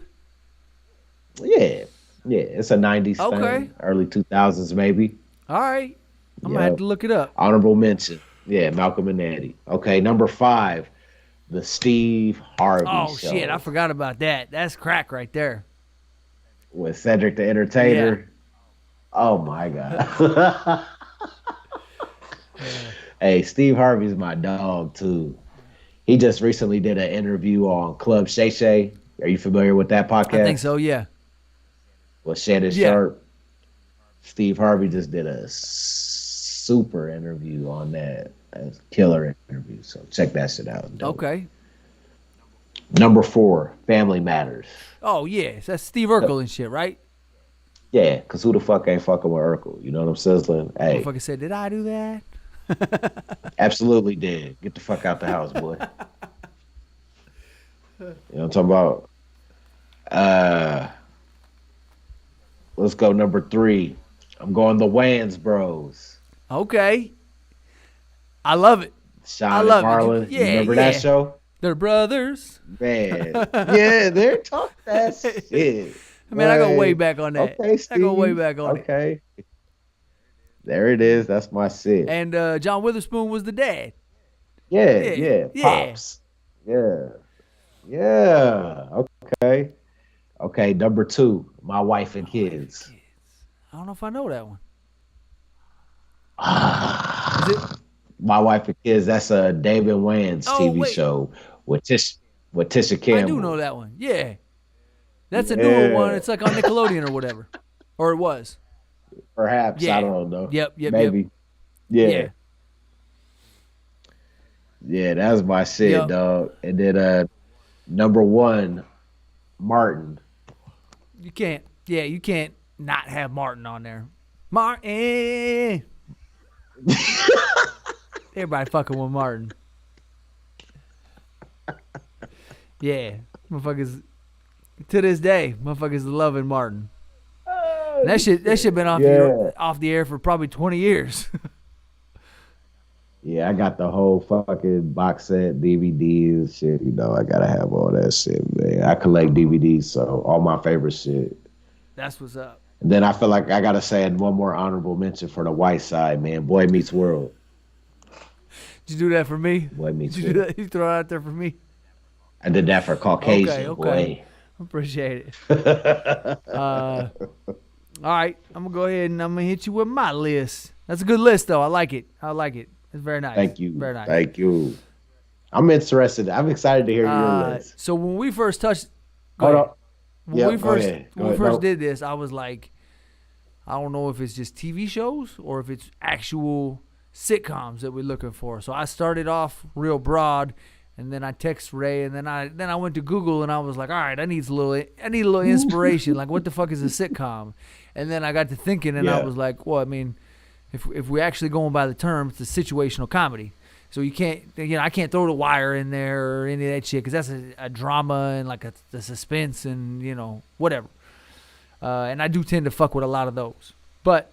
Yeah, it's a '90s Okay. thing, early 2000s maybe. All right. I'm gonna have to look it up. Honorable mention. Yeah, Malcolm and Eddie. Okay, number 5, the Steve Harvey Oh Show shit, I forgot about that. That's crack right there. with Cedric the Entertainer. Oh my god. Hey, Steve Harvey's my dog too. He just recently did an interview on Club Shay Shay. Are you familiar with that podcast? I think so. Yeah. With Shannon Yeah. Sharp. Steve Harvey just did a super interview on that. A killer interview. So check that shit out. Dope. Okay. Number 4, Family Matters. Oh yeah, that's Steve Urkel and shit, right? Yeah, because who the fuck ain't fucking with Urkel? You know what I'm sizzling? Hey, Motherfucker said, "Did I do that?" absolutely did. Get the fuck out the house, boy. You know what I'm talking about? Let's go number 3. I'm going the Wayans Bros. Okay. I love it. Sean I and love it. Marlon. Yeah, You remember yeah. that show? They're brothers. Man. Yeah, they're talking that shit. I mean, I go way Man. back on that. Okay, Steve. I go way back on it. Okay. There it is. That's my shit. And John Witherspoon was the dad. Yeah. Yeah. Pops. Yeah. Okay. Okay, number two, My Wife and My wife and Kids. kids. I don't know if I know that one. Is it? Ah, My Wife and Kids. That's a David Wayans Oh TV wait, show with Tisha I do know Campbell. that one. Yeah, that's a newer one. Yeah, It's like on Nickelodeon or whatever, or it was. perhaps I Yeah. don't know. Yep. Yep. Yep. Maybe. Yeah, Yeah. yeah. That's my shit, Yep. dog. And then number one, Martin. You can't. Yeah, you can't not have Martin on there. Martin. Everybody fucking with Martin. Yeah, motherfuckers. To this day, motherfuckers loving Martin. And that shit been Yeah. off the air for probably 20 years. Yeah, I got the whole fucking box set, DVDs, shit. You know, I gotta have all that shit, man. I collect DVDs, so all my favorite shit. That's what's up. And then I feel like I gotta say one more honorable mention for the white side, man. Boy Meets World. Did you do that for me? Boy Did Meets you do World. that? You throw it out there for me? I did that for Okay, Caucasian, okay. boy. Appreciate it. All right, I'm gonna go ahead and I'm gonna hit you with my list. That's a good list, though. I like it. I like it. It's very nice. Thank you. Very nice. Thank you. I'm interested. I'm excited to hear your list. So when we first touched, Hold on. When Yep, we go first ahead. Go when we ahead. first No. did this, I was like, I don't know if it's just TV shows or if it's actual sitcoms that we're looking for. So I started off real broad, and then I text Ray, and then I went to Google, and I was like, all right, I need a little inspiration. Like, what the fuck is a sitcom? And then I got to thinking, and I Yeah. was like, well, I mean, if we're actually going by the term, it's a situational comedy. So you can't, I can't throw The Wire in there or any of that shit because that's a drama and like the suspense and whatever. And I do tend to fuck with a lot of those. But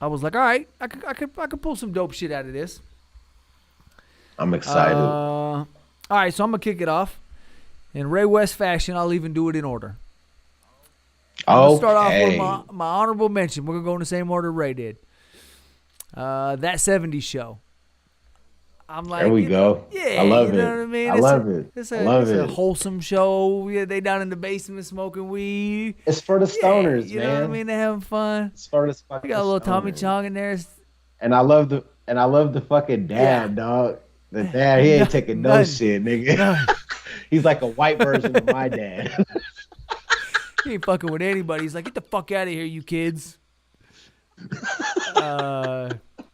I was like, all right, I could pull some dope shit out of this. I'm excited. All right, so I'm gonna kick it off in Ray West fashion. I'll even do it in order. I'm gonna start off with my honorable mention. We're gonna go in the same order Ray did. That '70s show. I'm like, There we go. Yeah, I love you know it. what I mean. I love it. It's I love a it. wholesome show. Yeah, they down in the basement smoking weed. It's for the stoners, you man. know what I mean? They're having fun. It's for the We fucking got a little Tommy stoners. Chong in there. And I love the fucking dad, dog. The dad, he ain't taking no None. shit, nigga. None. He's like a white version of my dad. He ain't fucking with anybody. He's like, get the fuck out of here, you kids.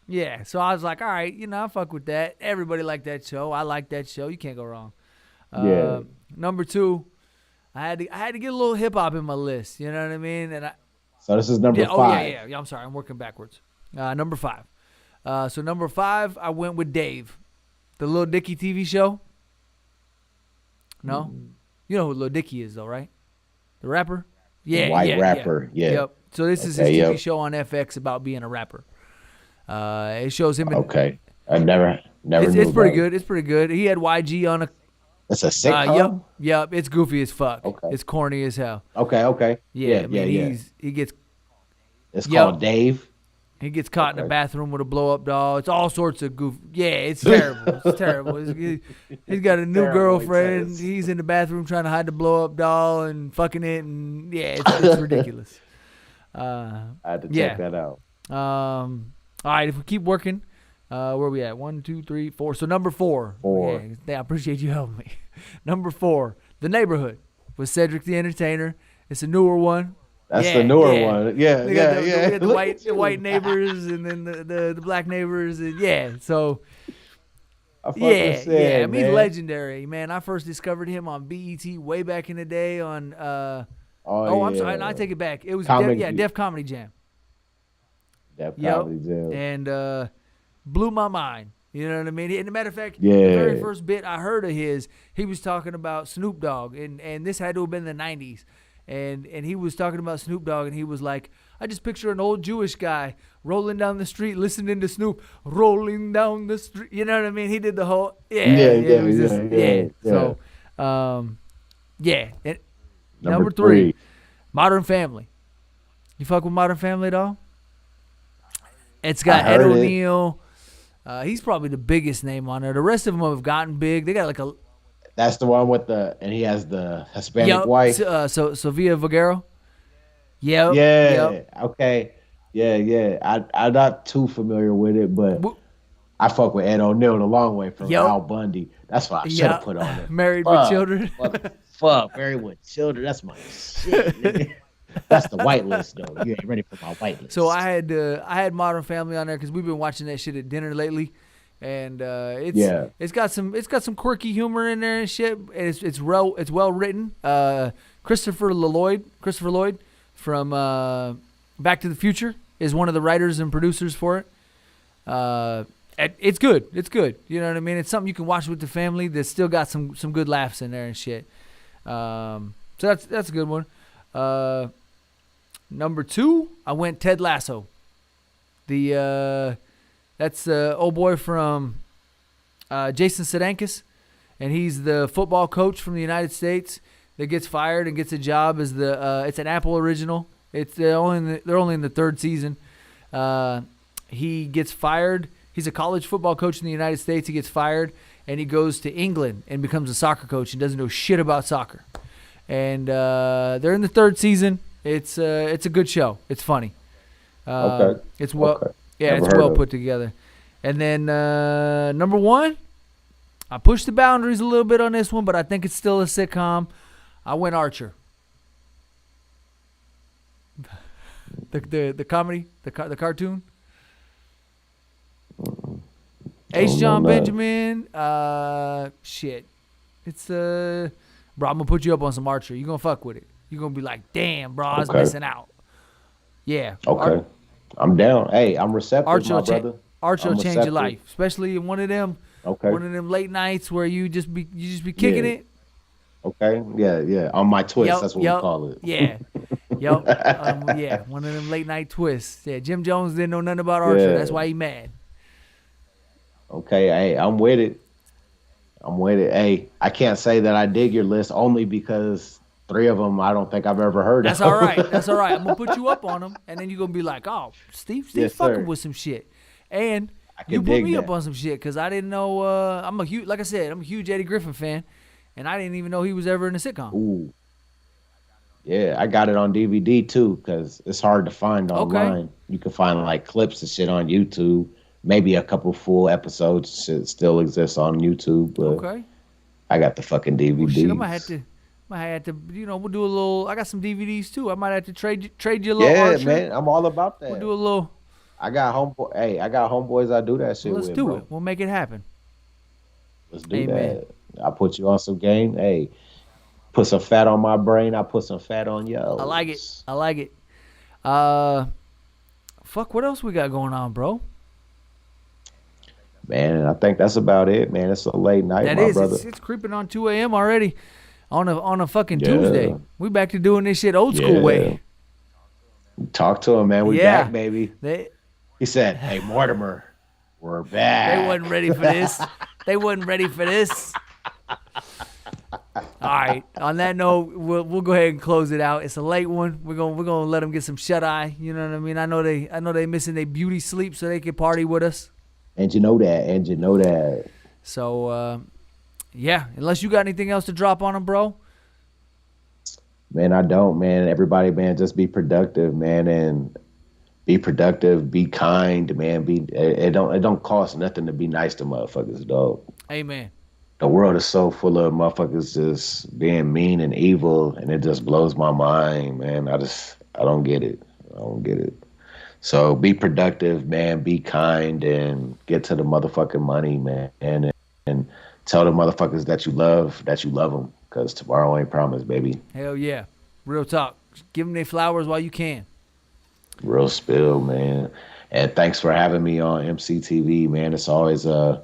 Yeah, so I was like, all right, I fuck with that. Everybody liked that show. I like that show. You can't go wrong. Yeah. Number two, I had to get a little hip hop in my list. You know what I mean? And So this is number 5. Oh yeah. I'm sorry, I'm working backwards. Number 5. So number 5, I went with Dave, the Lil Dicky TV show. No, you know who Lil Dicky is though, right? The rapper. Yeah, White rapper. Yeah. Yep. So this is his TV show on FX about being a rapper. It shows him. Okay. I never knew It's pretty about good. It's pretty good. He had YG on a. It's a sitcom? Yep. It's goofy as fuck. Okay. It's corny as hell. Okay. Yeah. I mean, he gets It's called Dave. He gets caught in the bathroom with a blow-up doll. It's all sorts of goof. Yeah, it's terrible. It's terrible. He's got a new Terrible, girlfriend. intense. He's in the bathroom trying to hide the blow-up doll and fucking it, and yeah, it's ridiculous. I had to check that out. All right, if we keep working, where we at? 1, 2, 3, 4. So number 4. 4. Yeah, I appreciate you helping me. Number 4, The Neighborhood with Cedric the Entertainer. It's a newer one. That's the newer one. Yeah, They got yeah. the white neighbors and then the black neighbors and so I said, I mean, man. he's legendary, man. I first discovered him on BET way back in the day on I'm sorry, I take it back. It was Def Comedy Jam. Def Comedy Jam. And blew my mind. You know what I mean? And as a matter of fact, Yeah. the very first bit I heard of his, he was talking about Snoop Dogg, and this had to have been the 90s. And he was talking about Snoop Dogg, and he was like, I just picture an old Jewish guy rolling down the street, listening to Snoop, rolling down the street. You know what I mean? He did the whole, So, And number 3, Modern Family. You fuck with Modern Family at all? It's got Ed O'Neill. He's probably the biggest name on there. The rest of them have gotten big. They got like That's the one with and he has the Hispanic Yep. wife. So Sofia Vergara. Yep. Yep. Yeah. Okay. Yeah, yeah. I'm not too familiar with it, but I fuck with Ed O'Neill the long way from Yep. Al Bundy. That's what I should have Yep. put on there. Married with Fuck, children. fuck. Married with children. That's my shit, nigga. That's the white list, though. You ain't ready for my white So list. I had Modern Family on there because we've been watching that shit at dinner lately, and Yeah. it's got some quirky humor in there and shit. And it's well written. Christopher Lloyd from Back to the Future is one of the writers and producers for it. It's good. It's good. You know what I mean? It's something you can watch with the family that's still got some good laughs in there and shit. So that's a good one. Number 2, I went Ted Lasso. That's old boy from Jason Sudeikis, and he's the football coach from the United States that gets fired and gets a job as it's an Apple original. They're only in the 3rd season. He gets fired. He's a college football coach in the United States. He gets fired, and he goes to England and becomes a soccer coach and doesn't know shit about soccer. And they're in the 3rd season. It's a good show. It's funny. Okay. It's well, okay. yeah, Never it's well heard of put together. And then number 1, I pushed the boundaries a little bit on this one, but I think it's still a sitcom. I went Archer. The comedy, the cartoon. H. John Benjamin. Shit. It's bro, I'm gonna put you up on some Archer. You gonna fuck with it. You gonna be like, damn, bro, I was missing out. Yeah. Okay. I'm down. Hey, I'm receptive, Archer my brother. Archer I'm will change your receptive. life, especially in one of them late nights where you just be kicking it. Okay. Yeah, yeah. On my twist, that's what we call it. Yeah. Yep. Yeah. One of them late night twists. Yeah. Jim Jones didn't know nothing about Archer. Yeah. That's why he mad. Okay. Hey, I'm with it. Hey, I can't say that I dig your list only because 3 of them I don't think I've ever heard That's of. all right. That's all right. I'm gonna put you up on them, and then you're gonna be like, "Oh, Steve's Yes, fucking sir. with some shit," and I can you put dig me that. up on some shit because I didn't know. I'm a huge, like I said, I'm a huge Eddie Griffin fan, and I didn't even know he was ever in a sitcom. Ooh. Yeah, I got it on DVD too because it's hard to find online. You can find like clips and shit on YouTube. Maybe a couple full episodes should still exist on YouTube, but I got the fucking DVDs. Well, shit, I might have to, we'll do a little. I got some DVDs too. I might have to trade you a little. Yeah, Archer. man, I'm all about that. We'll do a little. I got homeboys. I do that shit Let's with. do bro. it. We'll make it happen. Let's do Amen. that. I put you on some game. Hey, put some fat on my brain. I put some fat on yours. I like it. Fuck. What else we got going on, bro? Man, I think that's about it, man. It's a late night, my brother. It's creeping on 2 a.m. already on a fucking Tuesday. We back to doing this shit old school way. Talk to him, man. We back, baby. He said, "Hey, Mortimer, we're back." They wasn't ready for this. All right. On that note, we'll go ahead and close it out. It's a late one. We're gonna let them get some shut eye. You know what I mean? I know they missing their beauty sleep so they can party with us. And you know that. So, yeah. Unless you got anything else to drop on them, bro. Man, I don't, man. Everybody, man, just be productive, man, and be productive, be kind, man. It don't cost nothing to be nice to motherfuckers, dog. Amen. The world is so full of motherfuckers just being mean and evil, and it just blows my mind, man. I don't get it. So be productive, man. Be kind and get to the motherfucking money, man. And tell the motherfuckers that you love them, because tomorrow ain't promised, baby. Hell yeah. Real talk. Give them their flowers while you can. Real spill, man. And thanks for having me on EmceeTV, man. It's always a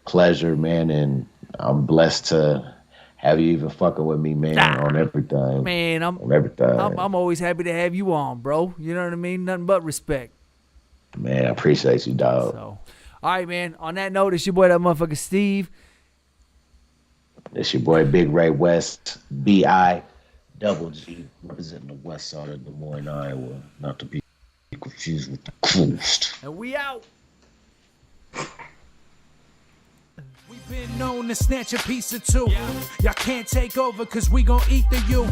pleasure, man. And I'm blessed to have you even fucking with me, man, on everything. Man, I'm always happy to have you on, bro. You know what I mean? Nothing but respect. Man, I appreciate you, dog. So, all right, man. On that note, it's your boy, that motherfucker Steve. It's your boy, Big Ray West, B.I. Double G, representing the west side of Des Moines, Iowa. Not to be confused with the coast. And we out. We've been known known to snatch a piece or two. Y'all can't take over cause we gon' eat the you.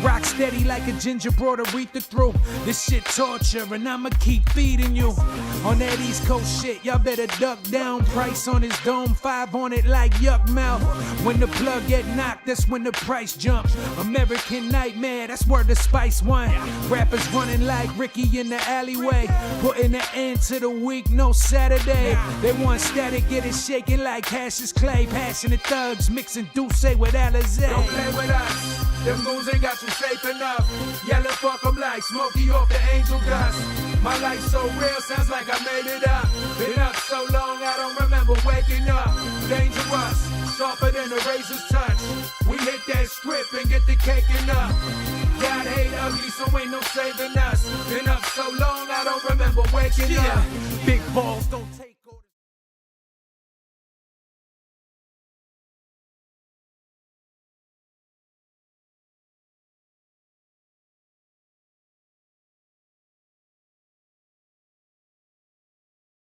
Rock steady like a ginger brought Aretha through. This shit torture and I'ma keep feeding you. On that East Coast shit, y'all better duck down. Price on his dome, 5 on it like yuck mouth. When the plug get knocked, that's when the price jump. American Nightmare, that's where the Spice won. Rappers running like Ricky in the alleyway. Putting an end to the week, no Saturday. They want static, get it shaking like Cassius Clay. Passionate thugs mixing Douce with Alizé. Don't play with us, them goons ain't got you safe enough. Yelling fuck 'em like Smokey off the angel dust. My life so real, sounds like I made it up. Been up so long, I don't remember waking up. Dangerous, sharper than a razor's touch. We hit that strip and get the caking up. God hate ugly, so ain't no saving us. Been up so long, I don't remember waking up. Big balls don't take